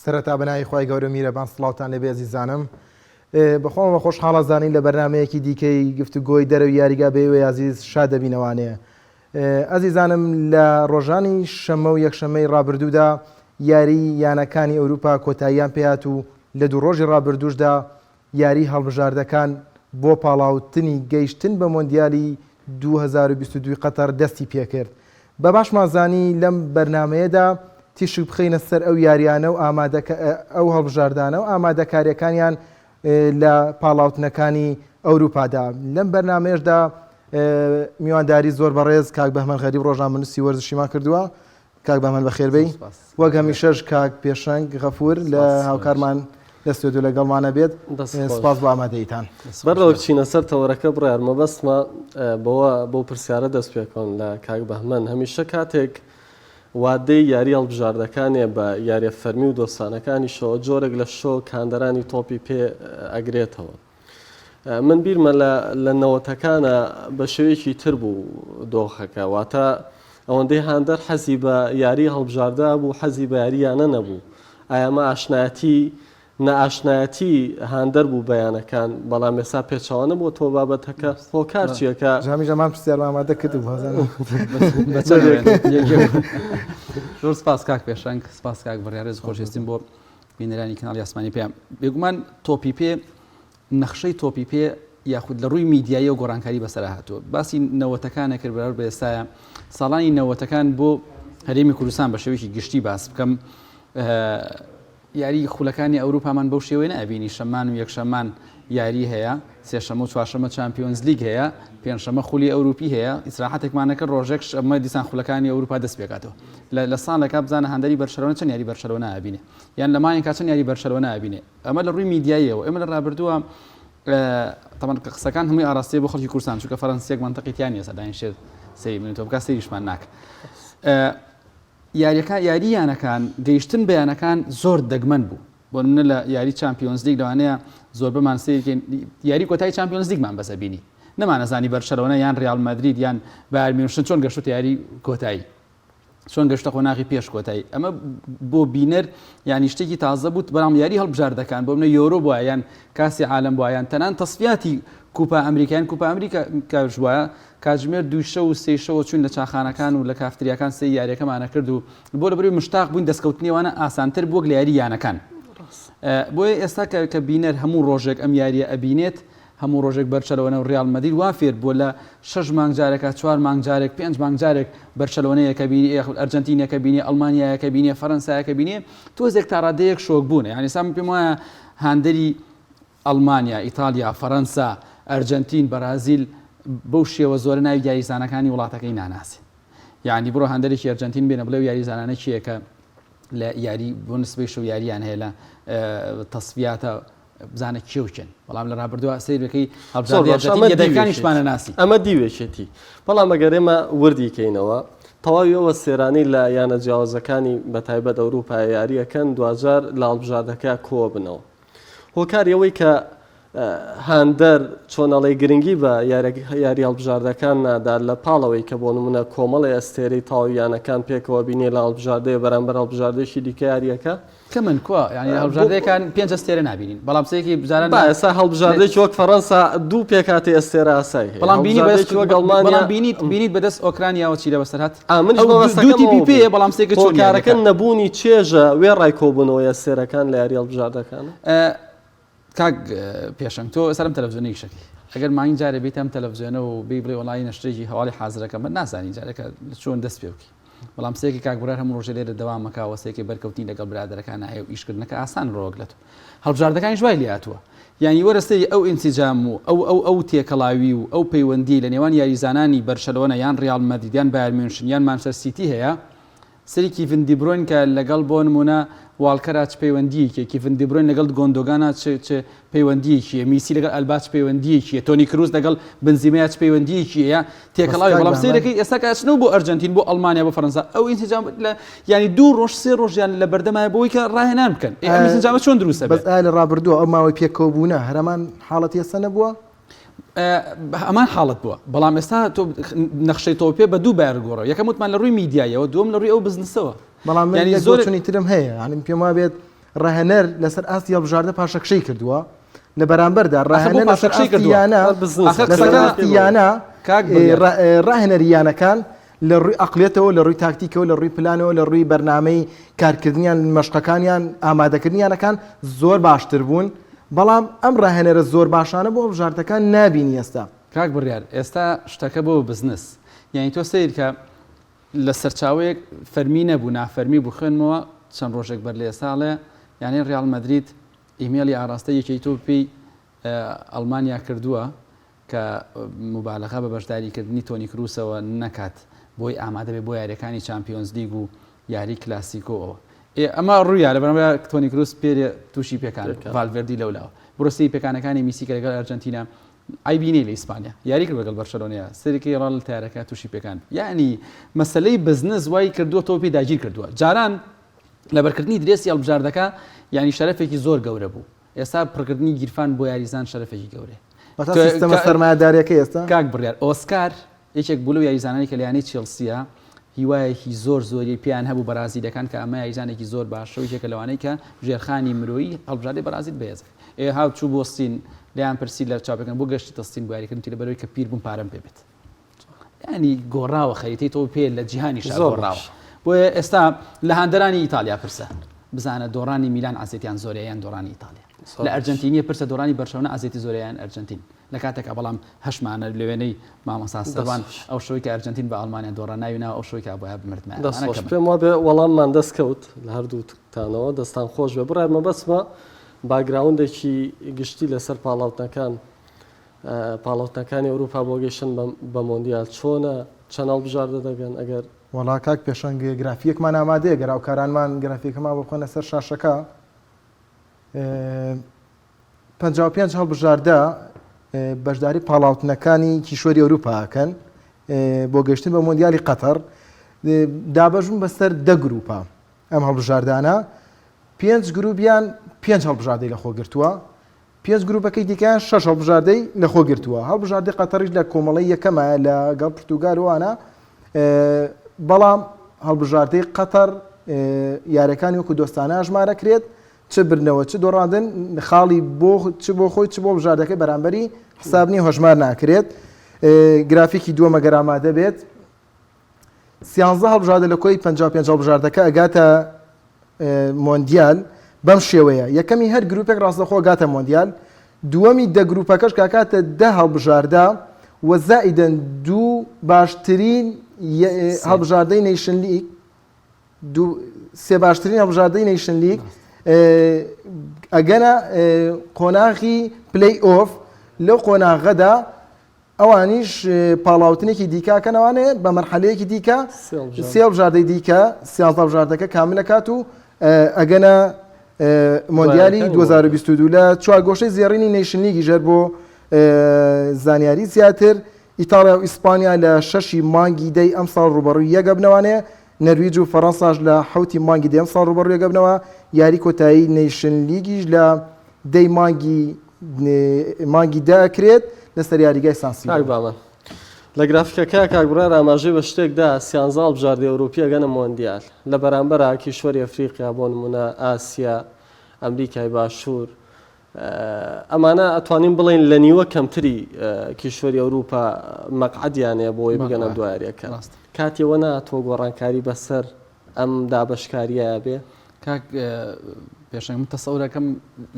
سەرەتا بەناوی خی گەورە میرەبان سڵاوتان لەبێ عزیزانم بەخۆمەوە خۆشحاڵە زانین لە بەرنمەیەکی دیکەی گفتوگۆی دەرەوی یاریگا بێوێ عزیز شاد دەبینەوانەیە. ئەزیزانم لە ڕۆژانی شەمە و یەکشەمەی ڕابردوودا یاری یانەکانی ئەوروپا کۆتاییان پێهات و لە دوو ڕۆژی ڕابردووشدا یاری هەڵبژاردەکان بۆ پاڵاوتنی گەیشتن بە مۆندیالی 2022 قەتەر دەستی پێکرد. بە باشمانزانی لەم بەرنمەیەدا تیشک بخینە سەر ئەو یاریانە و ئەو هەڵبژاردانە و ئامادەکاریەکانیان لە پاڵاوتنەکانی ئەوروپادا. لەم بەرنمەیەشدا میوانداری زۆر بەڕێز کاک بەهمەن غەریب ڕۆژنامەنووسی وەرزشیمان کردووە. کاک بەهمەن بەخێربەی، وەک هەمیشەش کاک پێشەنگ غەفور لە هاوکارمان لە ستۆدیۆ لەگەڵمانە بێت. سپاس بۆ ئامادەیتان. بەرەوە بچینە سەر تەوەرەکە بڕیار مەبەستمە بۆ پرسیارە دەست پێکەون لە کاک بەهمەن. هەمیشە کاتێک وادەی یاری هەڵبژاردەکانێ بە یاریە فەرمی و دۆستانەکانیشەوە جۆرێک لە شۆ کاندەرانی تۆپی پێ ئەگرێتەوە. من بیرمە لە نەوەتەکانە بە شێوەیەکی تر بوو دۆخەکە، واتە ئەوەندەی هاندەر حەزی بە یاری هەڵبژاردە بوو، حەزی بە یاریانە نەبوو. ئایامە نەئاشنایەتی هاندەر بوو بەیانەکان، بەڵام ێستا پێچەوانە بۆ تۆ بابەتەکە هۆکار چیەکە ژامی ژەمان پرسیار ئامادە کرد و زۆر سپاس کاک پێشەنگ، سپاس کاک بڕیارێز خۆشویستیم بۆ بینەرانی کەناڵی ئاسمانی پێم. بێگومان تۆپی پێ نەخشەی تۆپی پێ یاخود لە ڕووی میدیایی و گۆڕانکاری بەسەرا هاتووە. باسی نەوەتەکانە کرد بەرەو بە ئێستاە ساڵانی نەوەتەکان بۆ هەرێمی کوردستان بە شێوەیەکی گشتی باس بکەم. یاری خولەکانی ئەوروپامان بەو شێوەیە نەبینی، شەمان و یەکشەمان یاری هەیە، سێشەمە و چوارشەمە چامپیۆنز لیگ هەیە، پێنجشەمە خولی ئەوروپی هەیە، ئیسراحەتێکمانەکە ڕۆژێک شەمە دیسان خولەکانی ئەوروپا دەست پێکاتەوە. لە ساڵێکا بزانە هەندەری بەرشەلۆنە چەند یاری بەرشەلۆنە ئابینێ، یان لە مایەکە چەند یاری بەرشەلۆنە ئابینێ. ئەمە لە ڕووی میدیاییەوە. ئێمە لە ڕابردووە تەمان قسەکان هەمووی ئاراستەیە بۆ خەڵکی کوردستان، چونکە فەرەنسیەک منتەقیتیان نیە سەداین شێر سەی منێتەوە بکات سەیریشمان ناکە. یارییانەکان گەیشتن بەیانەکان زۆر دەگمەن بوو. بۆ منە لە یاری چامپیۆنز لیگ لەوانەیە زۆر بەمان سەیرکەین یاری کۆتایی چامپیۆنز لیگمان بەسە بینی، نەمانەزانی بەرشەلۆنە یان ڕیال مەدرید یان بایر میونخ چۆن گەشتوتە یاری کۆتایی، چۆن گەشتە قۆناغی پێش کۆتایی. ئەمە بۆ بینەر یانی شتێکی تازە بوو، بەڵام یاری هەڵبژاردەکان بۆ منە یۆرۆ بووە یان کاسی عالم بووە یان تەنان تەسفیاتی کوپا ئەمریکایان کوپا ئەمریکا کاژ وایە کاتژمێر 2 و 3 چوون لە چاخانەکان و لە کافتریاکان سێ یاریەکەمانە کرد و بۆ لەبەروی مشتاق بووین دەستکەوتنیوانە ئاسانتر بووە لە یاری یانەکان. بۆیە ئێستا کە بینەر هەموو ڕۆژێک ئەم یاریە ئەبینێت، هەموو ڕۆژێک بەرشەلۆنە و ڕیال مەدرید وا فێر بۆ لە 6 مانگ جارێکە 4 مانگ جارێک 5 مانگ جارێک بەرشەلۆنەیەکە بینی، ئەرجەنتینەکە بینی، ئەڵمانیایەکە بینی، فەرەنسایەکە بینی، تۆزێک تا ڕادەیەک شۆک بوون. یعنی سام پێم وایە هاندەری ئەڵمانیا، ئیتالیا، فەرەنسا، ئەرجەنتین، بەرازیل بەو شێوە زۆرە ناوی یاریزانەکانی وڵاتەکەی ناناسی. یعنی بڕۆ هەندێکی ئەرجەنتین بێنە بڵێ یاریزانانە چیەکە لە یاری بۆ نسبەی شەو یاریان هەیە لە تەسفیاتە بزانە کێوچن، بەڵام لە ڕابردووە سیرەکەی هەڵبژاردەکانیشمانە ناسی. ئەمە دیوێشێتی. بەڵام ئەگەر ئێمە وردی کەینەوە تەواویەوە سێرانی لە یانە جیاوازەکانی بەتایبەت ئەوروپای یاریەکەن دوجار لە هەڵبژاردەکە کۆ بنەوە. هۆکاریەوەی کە هاندەر چۆنەڵی گرنگی بە یاری هەڵبژاردەکان نادا لە پاڵەوەی کە بۆ نمونە کۆمەڵی ئەستێرەی تاویانەکان پێکەوە بینێ لە هەڵبژاردەیە بەرامبەر هەڵبژاردەیەکی دیکە یاریەکە کە من کووە ینی هەڵبژاردەکان 5 ئەستێرە نابینین، بەڵام سەیەکی بزاران ئێستا هەڵبژاردەی وەک فەڕەنسا 2 پێکاتی ئەستێرە ئاسایی هەیە، بەڵام بینیت بەدەست ئۆکرانیاوە چی لە بەسەر هات. پێ بەڵام سێکە چۆنکارەکە نەبوونی چێژە وێ ڕای کۆبوونەوە ئەستێرەکان لە یاری هەڵبژاردەکان. کاک پێشنگ تۆ سەرم تەلەڤیزیۆنی شەکی ئەگەر مانگی جارێ بیت ئەم تەلەڤیزیۆنە و بێ بڵێ وەڵی نەشتێکی هەواڵی حازرەکە من نازانی جارێکە چۆن دەست پێ بکەی، بەڵام سێکی کاک بڕار هەموو ڕۆژێ لێرە دەوامەکەوە سێکی بەرکەوتنی لەگەڵ برادەرەکان هەیە و ئیشکردنەکە ئاسان ڕۆگلێت و هەڵبژاردەکانی جوای لێ هاتووە. یعنی وەرەستەی ئەو ئینسیجام و ئەو تێکەڵاوی و ئەو پەیوەندی لە نێوان یاریزانانی بەرشەلۆنە یان ڕیال مەدرید یان بایر میونخ یان مانچستەر سیتی هەیە. سەری کیڤن دی بروین کە لەگەڵ بۆ نمونە والکەرا چ پەیوەندیەکیە، کیڤن دی بروین لەگەڵ گۆندۆگانە چ پەیوەندیەکیە، میسی لەگەڵ ئەلبا چ پەیوەندیەکیە، تۆنی کروس لەگەڵ بنزیمەیە چ پەیوەندیەکیە تێکەڵاوی. بەڵام سەیرەکەی ئێستا کە ئەچنەوە بۆ ئەرجەنتین بۆ ئەڵمانیا بۆ فەرەنسا ئەو ئینسیجام ینی 2 ڕۆژ 3 ڕۆژیان لە بەردەمایە بۆی کە ڕاهێنان بکەن. ئەم چۆن دروستە بەس لە ڕابردووە ئەو ماوەی پێکەوەبوونە هەرەمان حاڵەتی ئێستا نەبووە؟ ئەمان حاڵەت بووە، بەڵام ئێستا تۆ نەخشەی تۆ پێ بە دوو بار گۆڕەوە، یەکەم وتمان لە ڕووی میدیایەوە، دووەم لە ڕووی ئەو بزنسەوە. بەڵام ینی زۆر چۆنی ترم هەیە، ینی پێم وا بێت ڕاهێنەر لەسەر ئاستی هەڵبژاردە پاشەکشەی کردووە لە بەرامبەردا ڕاهێنەر لەسەر ئاستیانە ڕاهێنەریانەکان لە ڕووی ئەقلێتەوە لە ڕووی تاکتیکەوە لە ڕووی پلانەوە لە ڕووی بەرنامەی کارکردنیان مەشقەکانیان ئامادەکردنیانەکان زۆر باشتر بوون بەڵام ئەم ڕاهێنەرە زۆر باشانە بۆ هەڵبژاردەکان نابینی ئێستا کاک بڕیار ئێستا شتەکە بۆ بزنس یعنی تۆ سیر کە لە سەرچاوەیەک فەرمی نەبوو نافەرمی بوو خوێنمەوە چەند ڕۆژێک بەر لێ ساڵێ یعنی ڕیال مەدرید ئیمێلی ئاراستە یەکەی تۆ پێی ئەڵمانیا کردووە کە مبالغە بە بەشداریکردنی تۆنی کروسەوە نەکات بۆی ئامادە بێ بۆ یاریەکانی چامپیۆنز لیگ و یاری کلاسیکۆەوە ئەمە ڕوویە لە بەرامبەر تۆنی کروس پێ تووشی پێکان ڤالڤێردی لەولاوە بڕستی پێکانەکانی میسی کە لەگەڵ ئەرجەنتینا ئایبینی لە ئیسپانیا یاری کرد لەگەڵ بەرشەلۆنیا سەرێکی ڕاڵ تارەکە تووشی پێکان یعنی مەسلەی بزنس وای کردووە تۆ پێی داگیر کردووە جاران لە بەرکردنی درێسی هەڵبژاردەکە ینی شەرەفێکی زۆر گەورە بوو ئێستا پڕکردنی گیرفان بۆ یاریزان شەرەفێکی گەورەیە سیستەمە سەرمایەداریەکە ئێستا کاک بڕیار ئۆسکار یەکێک بوو لەو یاریزانانی کە لەیانەی چێلسیە هیوایەکی زۆر زۆری پێیان هەبوو بەرازیلەکان کە ئەمە یاریزانێکی زۆر باشە و یەکێکە لەوانەی کە ژێرخانی مرۆیی هەڵبژاردەی بەرازیل بێزە هاو چوو بۆ سین لیان پرسی لە چاپەکان بۆ گەشتی تەستین بواریکردن لە بەرەوەی کە پیر بوون پارەم پێ بێت ینی گۆڕاوە خەریتەی تۆ پێ لە جیهانی گۆڕاوە بۆیە ئێستا لە هاندەرانی ئیتالیا پرسە بزانە دۆڕانی میلان ئازێتیان زۆریان دۆڕانی ئیتالیا لە ئەرجنتینیە پرسە دۆڕانی بەرشەونە ئازێتی زۆریان ئەرجنتین لە کاتێک بەڵام هەشمانە لەوێنەی مامەسا سەروان ئەو شەوەی کە ئەرجنتین بە ئەڵمانیا دۆڕە ناوینا ئەو شەوەی کە بۆیە بمردمە پێم وابێ وەڵاممان دەستکەوت لە هەردووتانەوە دەستان خۆش بێ بڕایمە بەسمە باگراوندێکی گشتی لەسەر پاڵاوتەکانی ئەوروپا بۆ گەیشتن بە مۆندیال چۆنە چەند هەڵبژاردە دەگەن ئەگەر وڵا کاک پێشەنگ گرافیەکمان ئامادەیە گەراوکارانمان گرافیەکەمان بخۆنە سەر شاشەکە 55 هەڵبژاردە بەشداری پاڵاوتنەکانی کیشوەری ئەوروپاکەن بۆ گەشتن بە مۆندیالی قەتەر دابەژون بەسەر 10 گروپە ئەم هەڵبژاردانە 5 گروپیان 5 هەڵبژاردەی لە خۆگرتووە 5 گروپەکەی دیکەیان 6 هەڵبژاردەی لە خۆگرتووە هەڵبژاردەی قەتەریش لە کۆمەڵی یەکەمە لەگەڵ پورتوگالوانە بەڵام هەڵبژاردەی قەتەر یارەکانی وەکو دۆستانە ژمارەکرێت چ برنەوە چ دۆڕاندن خاڵی چ بۆ خۆی چ بۆ بژاردەکەی بەرامبەری حسابنی هۆژمار ناکرێت گرافیکی دووەمە گەرامادە بێت 13 هەڵبژاردە لە کۆی 55 هەڵبژاردەکە ئەگاتە مۆندیال بەم شێوەیە یەکەمی هەر گروپێک ڕاستەخۆ گاتە مۆندیال دووەمی دە گروپەکەش کاکاتە 10 هەڵبژاردە و زائیدەن دوو باشترین هەڵبژاردەی نیشن لیگ سێ باشترین هەڵبژاردەی نیشن لیگ ئەگەنە قۆناغی پلەی ئۆف لەو قۆناغەدا ئەوانیش پاڵاوتنێکی دیکاکەنەوانێ بە مەرحەلەیەکی دیکە سێ هەڵبژاردەی دیکە 13 هەڵبژاردەکە کامل دەکات و ئەگەنە مۆندیالی 2022 لە چوارگۆشەی زێڕینی نیشن لیگی ژێر بۆ زانیاری زیاتر ئیتالیا و ئیسپانیا لە 6 مانگی دەی ئەم ساڵ ڕوبەڕووی یەکەبنەوانێ نەرویج و فەڕەنساش لە 7 مانگی دەی ئەم ساڵ ڕوبەڕووی یەکەبنەوە یاری کۆتایی نیشن لیگیش لە دەی مانگی داکرێت لەسەر یاریگای سانسی لە گرافیکەکە کاکبڕار ئاماژەی بە شتێکدا 13 هەڵبژاردەی ئەوروپی ئەگەنە مۆندیال لە بەرامبەرە کیشوەری ئەفریقیا بۆ نمونە ئاسیا ئەمریکای باشوور ئەمانە ئەتوانین بڵێن لە نیوە کەمتری کیشوەری ئەوروپا مەقعدیانەیە بۆی بگەنە دوایریەکە کاتێوە ناتۆ گۆڕانکاری بەسەر ئەم دابشکاریە بێ کاک پێشنگ من تەسەورەکەم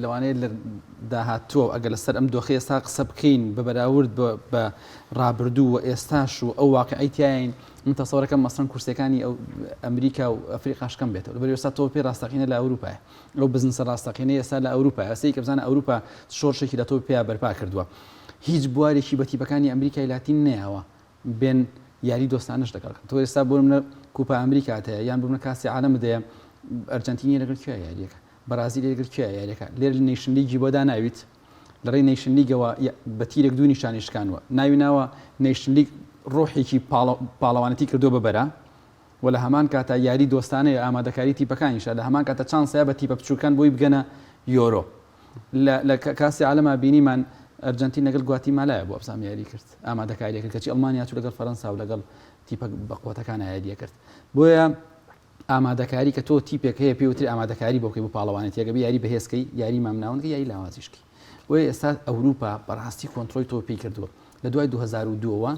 لەوانەیە لە داهاتووە ئەگەر لەسەر ئەم دۆخی ئێستا قسە بکەین بە بەراورد بە ڕابردوو و ئێستاش و ئەو واقعیتیاین من تەسەورەکەم مەسەن کورسەکانی ئەمریکا و ئەفریقاشکەم بێتەوە لەبەر ئێستا تۆ پێ ڕاستەقینە لە ئەوروپایە ئەو بزنسە ڕاستەقینەی ئێستا لە ئەوروپای ئەسەی کە بزانە ئەوروپا شۆڕشێکی لە تۆ پێیا بەرپا کردووە هیچ بوارێکی بەتیبەکانی ئەمریکای لاتین نەیەوە بێن یاری دۆستانش دەکەن تۆ ئێستا بۆ منە کوپا ئەمریکاتەیە یان بوونە کاسی عالەمە دەیە ئەرجنتینی لەگەڵ کوێ یاریەکە بەرازیل لەگەڵ کوێ یاریەکە لێر نیشن لیگی بۆ داناویت لە ڕێی نیشن لیگەوە بە تیرێک دوو نیشانی شکانوە ناوی ناوە نیشن لیگ ڕۆحێکی پاڵەوانەتی کردو بەبەرە و لە هەمان کاتە یاری دۆستانەیە ئامادەکاری تیپەکانیشە لە هەمان کاتە چانسەیە بە تیپە بچووکان بۆی بگەنە یۆرۆ لە کاسی عالەما بینیمان ئەرجنتین لەگەڵ گواتیمالایە بۆ ئەبزام یاری کرد ئامادەکاریە کرد کەچی ئەڵمانیا چوو لەگەڵ فەرەنسا و لەگەڵ تیپە بەقوتەکان یاریە کرد بۆیە ئامادەکاری کە تۆ تیپێک هەیە پێوتری ئامادەکاری بۆکەی بۆ پاڵەوانێت یەگەبی یاری بەهێزکەی یاری مامناوەندگە یاری لاوازیشکی وی ئێستا ئەوروپا بەڕاستی کۆنتترۆی تۆ پێی کردووە لە دوای 2002ەوە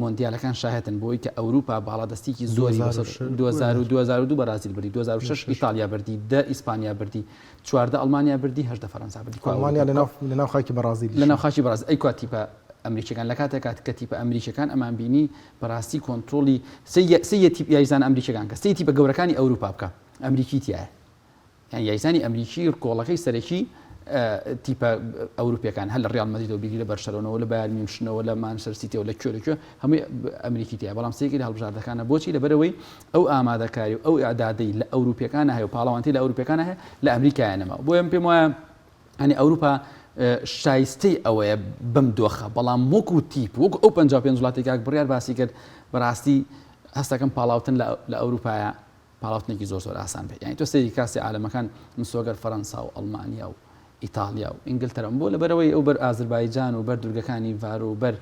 مۆندیالەکان شاهێتن بۆی کە ئەوروپا باڵادەستێکی زۆری 2002 بەرازیل بردی 2006 ئیتالیا بردی 10 ئیسپانیا بردی 14 ئەڵمانیا بردی 8 فەرەنسا بردی ئەڵمانیا لەناو خاکی بەرازیل لەناو خاکی بەراز ئەی کا تیپە ئەمریکەکان لە کاتێک کە تیپە ئەمریکەکان ئەمان بینی بەڕاستی کۆنتترۆلی سێ تیپ یاریزان ئەمریکەکان کە سێ تیپە گەورەکانی ئەوروپا بکە ئەمریکی تایە یان یاریزانی ئەمریکی کۆڵەکەی سەرەکی تیپە ئەوروپیەکان هەل لە ڕیال مەدریدەوە بیری لە بەرشەلۆنەوە لە بایرن میونخنەوە لە مانچستەر سیتیەوە لە کوێ هەمووی ئەمریکی تایە بەڵام سێکی لە هەڵبژاردەکانە بۆچی لەبەرەوەی ئەو ئامادەکاری و ئەو ئەعدادەی لە ئەوروپیەکانە هەیە و پاڵەوانتی لە ئەوروپیەکانە هەیە لە ئەمریکایانەما بۆیە پێم وایە ئەنی ئەوروپا شایستەی ئەوەیە بم دۆخە بەڵام وەکو تیپ وەکو ئەو 55 وڵاتێکاک بڕیار باسی کرد بەڕاستی هەستەکەم پاڵاوتن لە ئەوروپایە پاڵاوتنێکی زۆر ئاسان بێت یعنی تۆ سەیری کاسی عالەمەکان مسۆگەر فەرەنسا و ئەڵمانیا و ئیتالیا و ئینگلتەرە بۆ لەبەرەوەی ئەو بەر ئازربایجان و بەر دوورگەکانی ڤار و بەر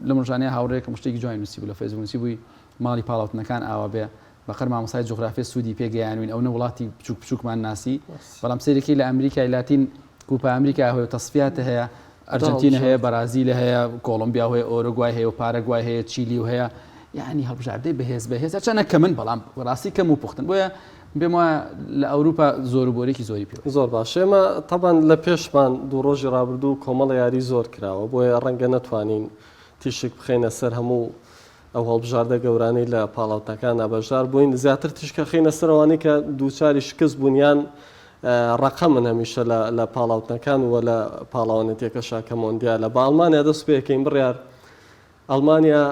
لە ڕۆژانەیە هاوڕێکم شتێکی جوای نووسی بوو لە فەیسبوک نووسی بووی ماڵی پاڵاوتنەکان ئاوا بێ بەقەر مامۆستای جوغرافی سوودی پێگەیانوین ئەو نە وڵاتی بچووک بچووکمان ناسی بەڵام سەرێکی لە ئەمریکای لاتین کوپا ئەمریکا هەیە تەسفیاتە هەیە ئەرجنتینە هەیە بەرازیل هەیە کۆڵمبیا هەیە ئۆروگوای هەیە و پارەگوای هەیە چیلی و هەیە یعنی هەڵبژاردەی بەهێز چەنە کە من بەڵام ڕاستی کەم و پوختن بۆیە بێم وایە لە ئەوروپا زۆربۆرێکی زۆری پێ زۆر باش ئێمە تەبان لە پێشمان دوو ڕۆژی ڕابردوو کۆمەڵە یاری زۆر کراوە بۆیە ڕەنگە نەتوانین تیشک بخینە سەر هەموو ئەو هەڵبژاردە گەورانەی لە پاڵاوتەکان ئابەژار بووین زیاتر تیشکە خینە سەرەوانی کە دووچاری شکست بوونیان ڕقە من هەمیشە لە پاڵاوتنەکان و لە پاڵاوانێتێکە شاکە مۆندیالە بە ئەڵمانیا دەست پێکەین بڕیار ئەڵمانیا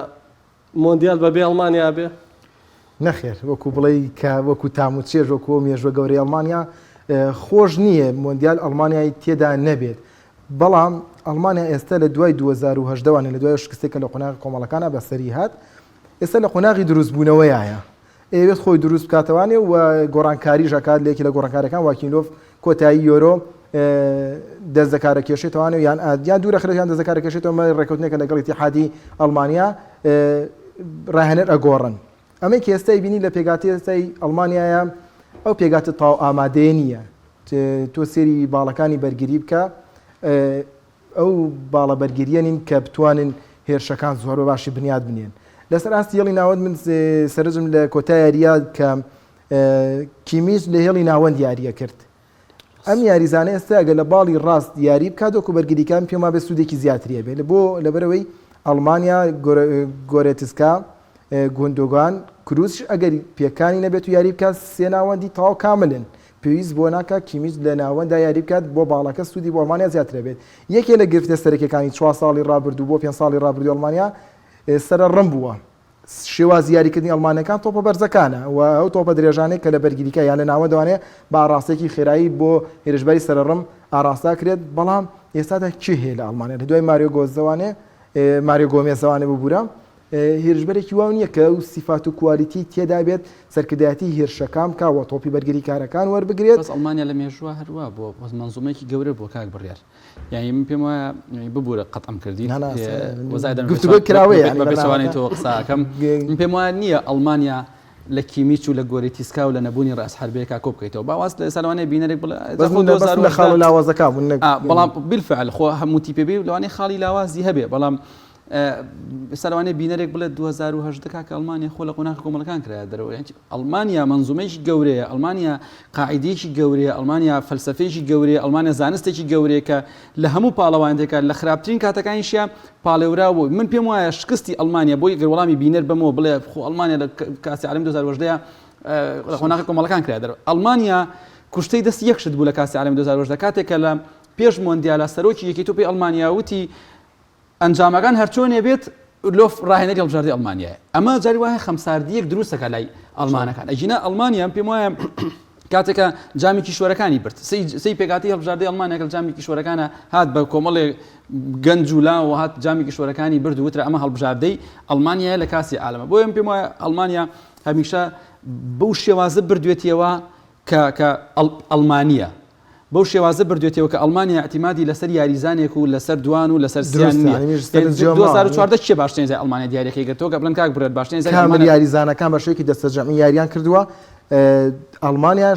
مۆندیال بەبێ ئەڵمانیا بێ نەخێر وەکو بڵێ کە وەکو تامو چێژ وەکو مێژوە گەورەی ئەڵمانیا خۆش نییە مۆندیال ئەڵمانیای تێدا نەبێت بەڵام ئەڵمانیا ئێستا لە دوای 2010وانە لە دوای شکستێکە لە قۆناغی کۆمەڵەکانە بەسەری هات ئێستا لە قۆناغی دروستبوونەوەیە ئەوێت خۆی دروست بکاتەوانێ و گۆڕانکاری ژەکات لێکی لە گۆڕانکارەکان واکیلۆف کۆتایی یۆرۆ دەست دەکارە کێشێتوانێ یان دوورە خرێتیان دەست دەکارە کێشێتەوە ڕێکەوتنێکە لەگەڵ ئیتیحادی ئەڵمانیا ڕاهێنەر ئەگۆڕن ئەمە کە ئێستای بینی لە پێگاتی ئێستای ئەڵمانیایە ئەو پێگاتە تاو ئامادەیە نییە تۆ سێری باڵەکانی بەرگری بکە ئەو باڵە بەرگریە نین کە بتوانن هێرشەکان زۆر بە باشی بنیاد بنێن لەسەر ئاستی هێڵی ناوەند من سەرنجم لە کۆتا یاریە کە کیمیش لە هێڵی ناوەند یاریە کرد ئەم یاریزانە ئێستا ئەگە لە باڵی ڕاست یاری بکات وەکو بەرگریەکان پێما بێ سوودێکی زیاتریە بێت بۆ لەبەرەوەی ئەڵمانیا گۆرێتسکا گوندۆگان کروس ئەگەر پێکانی نەبێت و یاری بکات سێ ناوەندی تاو کاملن پێویست بۆ ناکە کیمیش لە ناوەندا یاری بکات بۆ باڵەکە سوودی بۆ ئەڵمانیا زیاترە بێت یەکێ لە گرفتە سەرەکیەکانی 4 ساڵی ڕابردوو بۆ 5 ساڵی ڕابردوو ئەڵمانیا سەرە ڕم بووە شێوازی یاریکردنی ئەڵمانەکان تۆپە بەرزەکانە و ئەو تۆپە درێژانەی کە لە بەرگریکە یان لە ناوەندەوانەیە بە ئاراستێکی خێرایی بۆ هێرشبەری سەرڕم ئاراستا کرێت بەڵام ئێستادا چی هەیە لە ئەڵمانیا لە دوای ماریۆ گۆزەوانێ ماریۆ گۆمێزەوانێ ببوورە هێرشبەرێکی واو نییە کە ئەو سیفات و کوالیتی تێدا بێت سەرکردایەتی هێرشەکان بکەوە تۆپی بەرگری کارەکان وەربگرێت بەس ئەڵمانیا لە مێژووە هەروە بۆ مەنزومەیەکی گەورە بۆ کاک بڕیار یعنی من پێم وایە ببوورە قەتعم کردی گفتوگۆ کراوەیە بەپێچوانی تۆ قساکەم من پێم وایە نییە ئەڵمانیا لە کیمیچ و لە گۆرەتیسکا و لە نەبوونی ڕاست حربەیەکا کۆ بکەیتەوە باواز لە ساڵوانەیە بینەرێک بڵێ خاڵ لاوازەکە بوون بەڵام بالفعل خۆ هەمووتی پێبێ لەوانەیە خاڵی لاوازی هەبێ بەڵام سەروانەیە بینەرێک بڵێت 2010 کە ئەڵمانیا خۆ لە قۆناغی کۆمەڵەکان کرایە دەرەوە ئەڵمانیا منزومەیەکی گەورەیە ئەڵمانیا قاعیدەیەکی گەورەیە ئەڵمانیا فەلسەفەیەکی گەورەیە ئەڵمانیا زانستێکی گەورەیە کە لە هەموو پاڵەوانێکە لە خراپترین کاتەکانیشیان پاڵێورا بوو من پێم وایە شکستی ئەڵمانیا بۆی گەڕوەڵامی بینەر بمەوە بڵێ خۆ ئەڵمانیا لە کاسی عالەمی 2010 لە قۆناغی کۆمەڵەکان کرایە دەرەوە ئەڵمانیا کوشتەی دەست یەکشت بوو لە کاسی عالەمی 2010 کاتێکە لە پێش مۆندیالە سەرۆکی یەکێتی ئەڵمانیا وتی ئەنجامەکان هەرچۆنێ بێت لۆف ڕاهێنەری هەڵبژاردەی ئەڵمانیایە ئەمە جاری وایە خەمساردیەک دروستەکە لای ئەڵمانەکان ئەجینە ئەڵمانیا پێم وایە کاتێکە جامی کیشوەرەکانی برد سەی پێگاتی هەڵبژاردەی ئەڵمانیا کە جامی کیشوەرەکانە هات بە کۆمەڵێ گەنج و لا و هات جامی کیشوەرەکانی برد و وترە ئەمە هەڵبژاردەی ئەڵمانیایە لە کاسی عالەمە بۆیە پێم وایە ئەڵمانیا هەمیشە بەو شێوازە بردوێتیەوە کە ئەڵمانیە بەو شێوازە بردوێتەوە کە ئەڵمانیا اعتیمادی لەسەر یاریزانێک و لەسەر دوان و لەسەر سیان نییە 2014 چێ باشترین ئەڵمانیا دیارەکەی گرتەوە کە بڵێن کاک برێت باشترین کامل یاریزانەکان بەشێکی دەستەجەمی یاریان کردووە ئەڵمانیا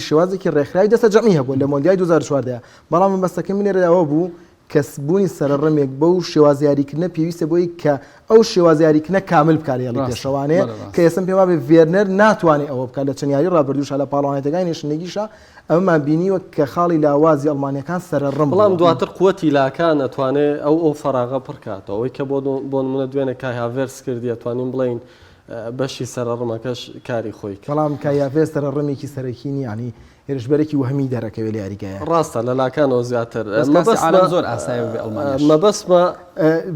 شێوازێکی ڕێکخراوی دەستەجەمی هەبوو لە مۆندیای 2014 بەڵام من بەستەکەم منێرەوە بوو کەسبوونی سەرڕەمێک بەو شێوازیاریکردنە پێویستە بۆی کە ئەو شێوازیاریکردنە کامل بکارێڵی پێشەوانەیە کە ئێسم پێما بێ ڤێرنەر ناتوانێت ئەوە بکات لە چەندیاری ڕابردووشە لە پاڵەوانێتەکانی نێشنێگیشە ئەمەمان بینیوە کە خاڵی لاوازی ئەڵمانیەکان سەرڕەم بەڵام دواتر قووەتی لاکان ئەتوانێت ئەو فەراغە پڕکاتەوە ئەوەی کە بۆ نمونە دوێنێ کای هاڤێرس کردی ئەتوانین بڵین بەشی سەرڕەمەکەش کاری خۆی بەڵام کایاڤێرس سەرڕەمێکی سەرەکینی ینی هێرشبەرێکی وهمی دەرەکەوێت لە یاریگایە ڕاستە لە لاکانەوە زیاتر زۆر ئاسایی بێ ئەڵمانیا مەبەسمە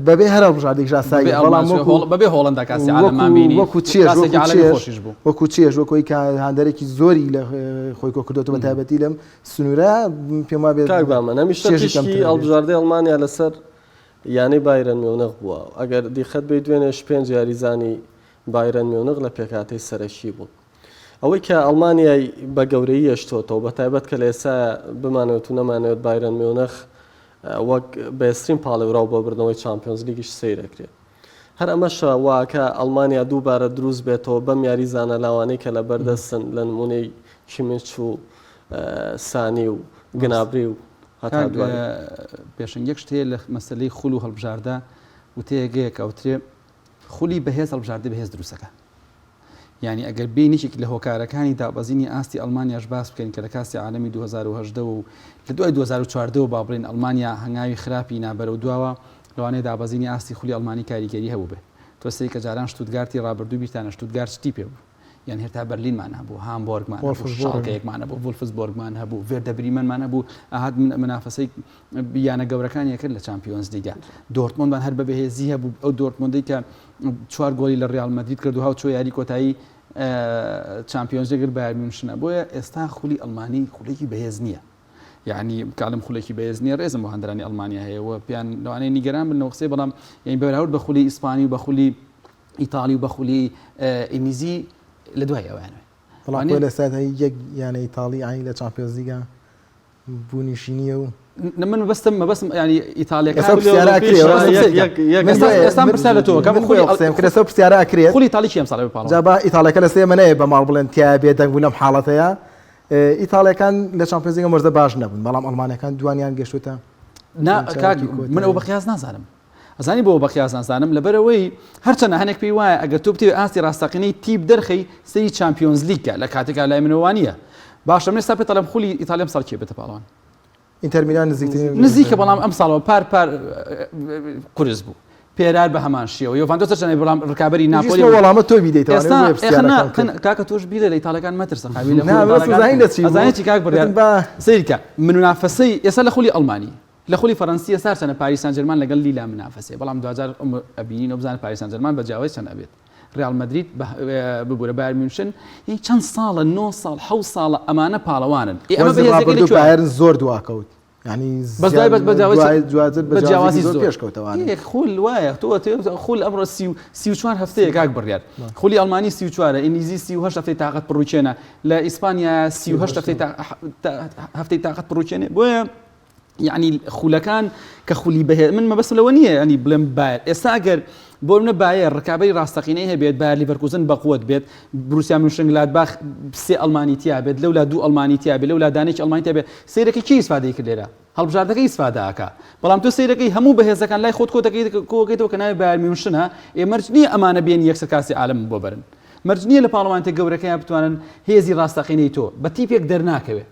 بەبێ هەر ڕژادێک ئاسایی بەبێ هۆڵندا کاسی عالەمامینی وەکو چێژ وەکۆی کە هاندەرێکی زۆری لە خۆی کۆ کردوەوە بە تایبەتی لەم سنوورە پێما بێت کاکبامە هەمیشە تشکی هەڵبژاردەی ئەڵمانیا لەسەر یانەی بایرن میونخ بووە ئەگەر دیخەت بێ دوێنێش 5 یاریزانی بایرن میونخ لە پێکاتەی سەرەکی بوو ئەوەی کە ئەڵمانیای بە گەورەی هێشتۆتەوە بە تایبەت کە لە ئێستا بمانەوێت و نەمانەوێت بایرن میونخ وەک بەهێزترین پاڵێوراو بۆ بردنەوەی چامپیۆنز لیگیش سەیرەکرێت هەر ئەمەشە واکە ئەڵمانیا دووبارە دروست بێتەوە بەم یاریزانە لاوانەی کە لە بەردەستن لە نمونەی کیمیچ و سانی و گنابری و هەتا پێشنگ یەک شتەیە لە مەسەلەی خوڵ و هەڵبژاردە وتەیەکەیە کەوترێ خولی بەهێز هەڵبژاردە بەهێز دروستەکە یعنی ئەگەر بینیشێک لە هۆکارەکانی دابەزینی ئاستی ئەڵمانیاش باس بکەین کە لە کاسی عالەمی 2010 و لە دوای 2014 با بڵێن ئەڵمانیا هەنگاوی خراپی نابەرە و دواوە لەوانەیە دابەزینی ئاستی خولی ئەڵمانی کاریگەری هەبوو بێ تۆ سەری کە جاران شتوتگارتی ڕابردوو بیرتانە شتوتگارت شتی پێ بوو یان هێرتا بەرلینمان هەبوو هامبۆرگمان شاڵکەیەکمان هەبوو ڤۆلفسبۆرگمان هەبوو ڤێردەبریمەنمان هەبوو ئاهات منافەسەی یانە گەورەکانی کرد لە چامپیۆنز لیگە دۆرتمۆندمان هەر بە بەهێزی هەبوو ئەو دۆرتمۆندی کە 4 گۆلی لە ڕیال مەدرید کرد و هاو چۆ یاری کۆتایی چامپیۆنز لیگر بایر میونخ بۆیە ئێستا خولی ئەڵمانی خولێکی بەهێز نییە یعنی کاڵم خولێکی بەهێز نییە ڕێزم بۆ هەندرانی ئەڵمانیا هەیەەوە پیان لەوانەیە نیگەران بنەوە قسەی بەڵام یعنی بەراورد بە خولی ئیسپانی و بە خولی ئیتالی و بە خولی ئینگلیزی لە دوای ئەوانەوە بەڵام لە ساتایی یەک یانە ئیتالی ئاین لە چامپیۆنز لیگە بوونیشی نییە و من بەستم ینی ئیتالێک پرسیارە ئەکرێت خولی ئیتالی چی ئەم ساڵ بپاڵەوە جا بە ئیتاڵەکە لە سێمەنەیە بە ماڵ بڵێن تیا بێ دەنگ بوو لەم حاڵەتەیە ئیتاڵیەکان لە چامپیۆنز لیگە مۆرزە باش نەبوون بەڵام ئەڵمانیەکان دوانیان گەشتوتە من ئەو بەخیاز نازانم ئەزانی بۆ بەخیاز نازانم لەبەرەوەی هەرچەنە هەنێک پێی وایە ئەگەر تۆ بتێ ئاستی ڕاستەقینەی تیپ دەرخەی سەری چامپیۆنز لیگە لە کاتێکا لای منەوانیە باشە من ئێستا پێتەڵێم خولی ئیتالیم ساڵ کێ بێتە پاڵەوان ئینتەر میلان نزیکە بەڵام ئەم ساڵەوە پار قورس بوو پێرار بە هەمان شێوە یۆڤانتۆس چەندێک بەڵام ڕکابەری ناپۆلی وەڵامە تۆ بیدەیتەوە کاکە تۆش بیرە لە ئیتاڵەکان مەترسە زانیتی کاک بڕیار سیرکە منافەسەی ئێستا لە خولی ئەڵمانی لە خولی فەڕەنسیە سارچەنە پاریس سان ژەرمان لەگەڵ لیلا منافەسێ بەڵام 2000 ئەبینین و بزانێت پاریس سان ژەرمان بە جیاوازی چەند ئەبێت ریال مەدرید ببوورە بایر میونخن یعنی چەند ساڵە 9 ساڵ 7 ساڵە ئەمانە پاڵەوانن ئێمە بەهێزەکەی بایر زۆر دواکەوت ینی بەجیاوازی زۆر پێشکەوتەوە خول وایە تۆ خول ئەمڕۆ 34 هەفتەیە کاک بڕیار خولی ئەڵمانی 34 ئینگلیزی 38 هەفتەی تااقەت پڕوچێنە لە ئیسپانیا 38 هەفتەی تااقەت پڕوچێنێ بۆیە یعنی خولەکان کە خولی بەهێز من مەبەستم لەوە نییە ینی بڵێم بایر ئێستا ئەگەر بۆ منە بایر ڕکابەی ڕاستەقینەی هەبێت بایر لیڤەرکوزن بەقوت بێت بروسیا مونشنگلادباخ 3 ئەڵمانی تیا بێت لەولا 2 ئەڵمانی تیا بێت لەولا دانێکی ئەڵمانی تیا بێت سەیرەکەی چی ئیسفادەی کرد لێرە هەڵبژاردەکەی ئیسفادەکە بەڵام تۆ سەیرەکەی هەموو بەهێزەکان لای خۆت کۆگەیتەوە کە ناوی بایر میونخە ئێمەرج نییە ئەمانە بێن یەکسەر کاسی عالەم بۆ بەرن مەرج نییە لە پاڵەوانتە گەورەکەیان بتوانن هێزی ڕاستەقینەی تۆ بە تیپێک دەرناکەوێت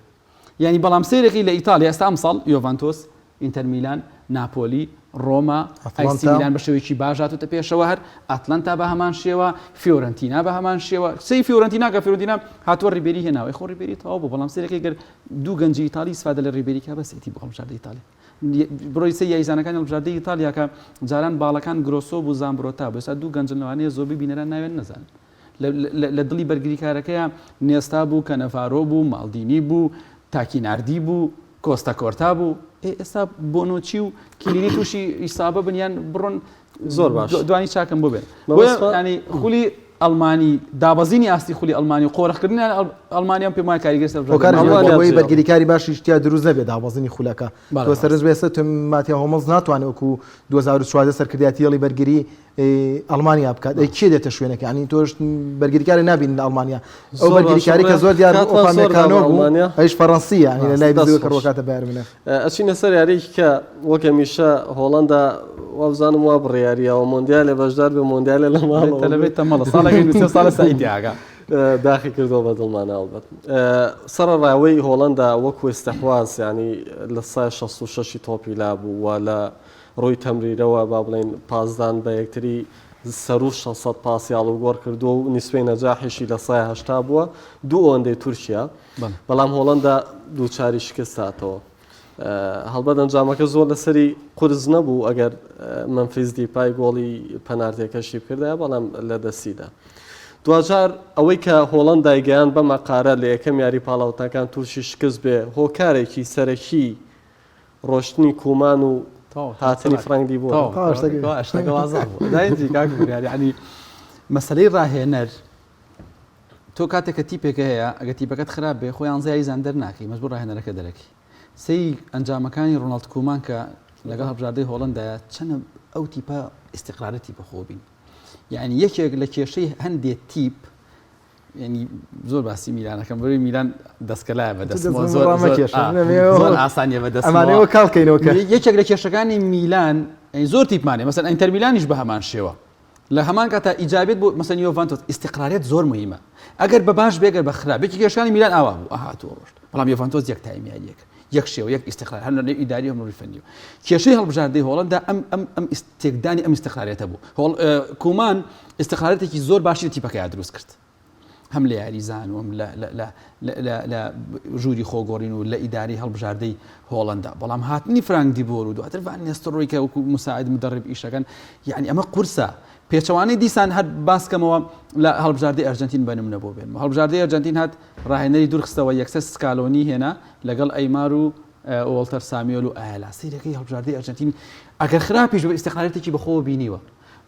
یعنی بەڵام سەیرەکەی لە ئیتالیا ئێستا ئەم ساڵ یۆڤانتۆس ئینتەر میلان ناپۆلی ڕۆما ئایسی میلان بە شێوەیەکی باشاتوتە پێشەوە هەر ئەتلانتا بە هەمان شێوە فیۆرنتینا بە هەمان شێوە سی فیۆرنتینا کە فیۆرنتینا هاتووە ڕیبێری هێناوە خۆ ڕیبێری تەواو بوو بەڵام سەرێکی گەر دوو گەنجی ئیتالی استفادە لە ڕیبێریکا بەسێتی بۆ هەڵبژاردەی ئیتالی بڕۆی سەی یاریزانەکانی هەڵبژاردەی ئیتالیا کە جاران باڵەکان گرۆسۆ بوو زامبرۆتا بۆ ئێستا دوو گەنجن لەوانەیە زۆربەی بینەران ناوێن نەزانن لە دڵی بەرگریکارەکەیە نێستا بوو کەنەڤارۆ بوو ماڵدینی بوو تاکیناردی بوو کۆستا کۆرتا بوو ئێستا بۆنۆچی و کلینی تووشی ئیسابە بنیان بڕۆن زۆر باش دوانی چاکەم بۆ بێن ینی خولی ئەلمانی دابەزینی ئاستی خولی ئەلمانی و قۆرەخکردنیان ئەلمانیان پێم وایە کاریگەری هۆکاری بەرگریکاری باشی شتیا دروست نەبێت دابەزینی خولەکە تۆ سەرنج بێسە تۆ ماتیا هۆمەڵز ناتوانێت وەکو 2014 سەرکردایەتی هێڵی بەرگری ئەلمانیا بکات کێ دێتە شوێنەکە ینی تۆش بەرگریکاری نابین لە ئەلمانیا ئەو بەرگریکاری کە زۆر دیار ئۆپامێکانۆ بوو ئەیش فەڕەنسی ینی لە لای بزیوە کەڕۆکاتە بارمنە ئەچینە سەر یاریی کە وەک هەمیشە هۆڵەندا وابزانم وا بڕیاریەوە مۆندیالێ بەشدار بێ مۆندیالێ لە ماڵەوێتە مەڵە ساڵێک ساڵە سعیدیاگە داخی کردەوە بە دڵمانە ئەڵبەت سەرڕاوەی هۆڵەندا وەکو ئێستەحواز ینی لە سای 66 تۆپی لابوو و لە ڕووی تەمریرەوە با بڵێن پازدان بە یەکتری سەر و 600 پاسیاڵ و گۆڕ کردو و نیسبەی نەجاحیشی لە سای هەشتا بووە دوو ئەوەندەی تورکیا بەڵام هۆڵەندا دووچاری شکستاتەوە هەڵبەت ئەنجامەکە زۆر لەسەری قورس نەبوو ئەگەر مەمفیس دیپای گۆڵی پەنارتێکەشی بکردایە بەڵام لە دەستیدا دوجار ئەوەی کە هۆڵەندای گەیان بە مەقارە لە یەکەم یاری پاڵاوتەکان تووشی شکست بێ هۆکارێکی سەرەکی ڕۆشتنی کومان و هاتنی فرەنگی بووە ینی مەسلەی ڕاهێنەر تۆ کاتێککە تیپێکە هەیە ئەگە تیپەکەت خراپ بێ خۆیان زیایی زاندەر ناکەی مەجبوور ڕاهێنەرەکە دەرەکی سی ئەنجامەکانی ڕۆناڵد کومان کە لەگەڵ هەبژاردەی هۆڵندایە چەنە ئەو تیپە ئیستیقرارەتی بەخۆبین یعنی یەکێک لە کێشەی هەندێک تیپ ینی زۆر باسی میلانەکەم بەروی میلان دەستکەلایە بەدەستەوە زۆر ئاسانیە بەدەستەوە کاڵکەینەوە یەکێک لە کێشەکانی میلان زۆر تیپمانێ مەسەن ئەینتەر میلانیش بە هەمان شێوە لە هەمان کاتا ئیجابێت بۆ مەسەن یۆڤانتۆس ئیستیقراریەت زۆر مهمە ئەگەر بە باش بێگەر بە خراپێکی کێشەکانی میلان ئاوا بوو ئاهاتوە ڕۆشت بەڵام یۆڤانتۆس یەک تایمیان یەک شێوە یەک ئیستیقرار هەر لە ئیداری هەم ڕیفەنیو کێشەی هەڵبژاردەی هۆڵەندا ئەم تێکدانی ئەم ئیستیقراریەتە بوو کومان ئیستیقراریەتێکی زۆر باشی تیپەکەیان دروست کرد هەم لە یاریزان و لە ژووری خۆگۆڕین و لە ئیداری هەڵبژاردەی هۆڵەندا بەڵام هاتنی فرانک دیبۆر و دواتر ڤان نێستۆڕۆی کە وەکو مساعد مدرب ئیشەکەن یعنی ئەمە قورسە پێچەوانەی دیسان هەر باسکەمەوە لە هەڵبژاردەی ئەرجەنتین بەنمونە بۆ بێن هەڵبژاردەی ئەرجەنتین هات ڕاهێنەری دوورخستەوە یەکسەر سکالۆنی هێنا لەگەڵ ئەیمار و ئۆڵتەر سامیۆل و ئایلا سیرەکەی هەڵبژاردەی ئەرجەنتین ئەگەر خراپیش بە ئیستیقرارێتێکی بەخۆوە بینیوە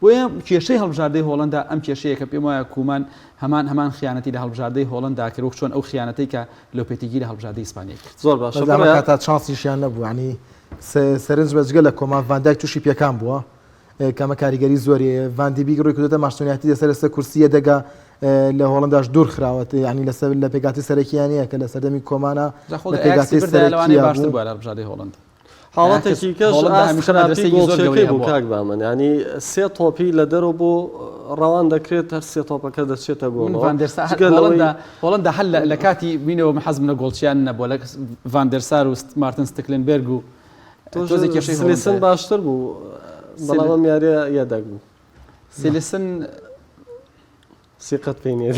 بۆیە کێشەی هەڵبژاردەی هۆڵەندا ئەم کێشەیە کە پێم وایە کومان هەمان خیانەتی لە هەڵبژاردەی هۆڵەندا کرد چۆن ئەو خیانەتەی کە لۆپێتیگی لە هەڵبژاردەی ئیسپانیا کرد زۆر باش تا چانسیشیان نەبوو ینی سەرنج بەجگە لە کۆمان ڤاندایک تووشی پێکان بووە کەمە کاریگەری زۆری ڤاندیبیک ڕووی کردێتە ماشتونیاتی لەسەر کورسیە دەگا لە هۆڵنداش دوور خراوەت ینی لەسەر لە پێکاتی سەرەکییانەیە کە لە سەردەمی کۆمانە لە پێکاتی سەرەکییانە باشتر بووە لە هەڵبژاردەی هۆڵەندا حاڵەتێکی کەش ئاسخراپی گۆڵچەکەی بوو کاک بامن ینی سێ تۆپی لە دەرەوە بۆ ڕەوان دەکرێت هەر سێ تۆپەکە دەچێتە گۆڵ هۆڵەندا هەل لە کاتی بینەوە حەزم لە گۆڵچیان نەبووە لە ڤاندەرسار و مارتن ستکلنبێرگ و سلیسن باشتر بوو بەڵام ئەم یاریە یادەک بوو سلیسن سیقەت پێینێ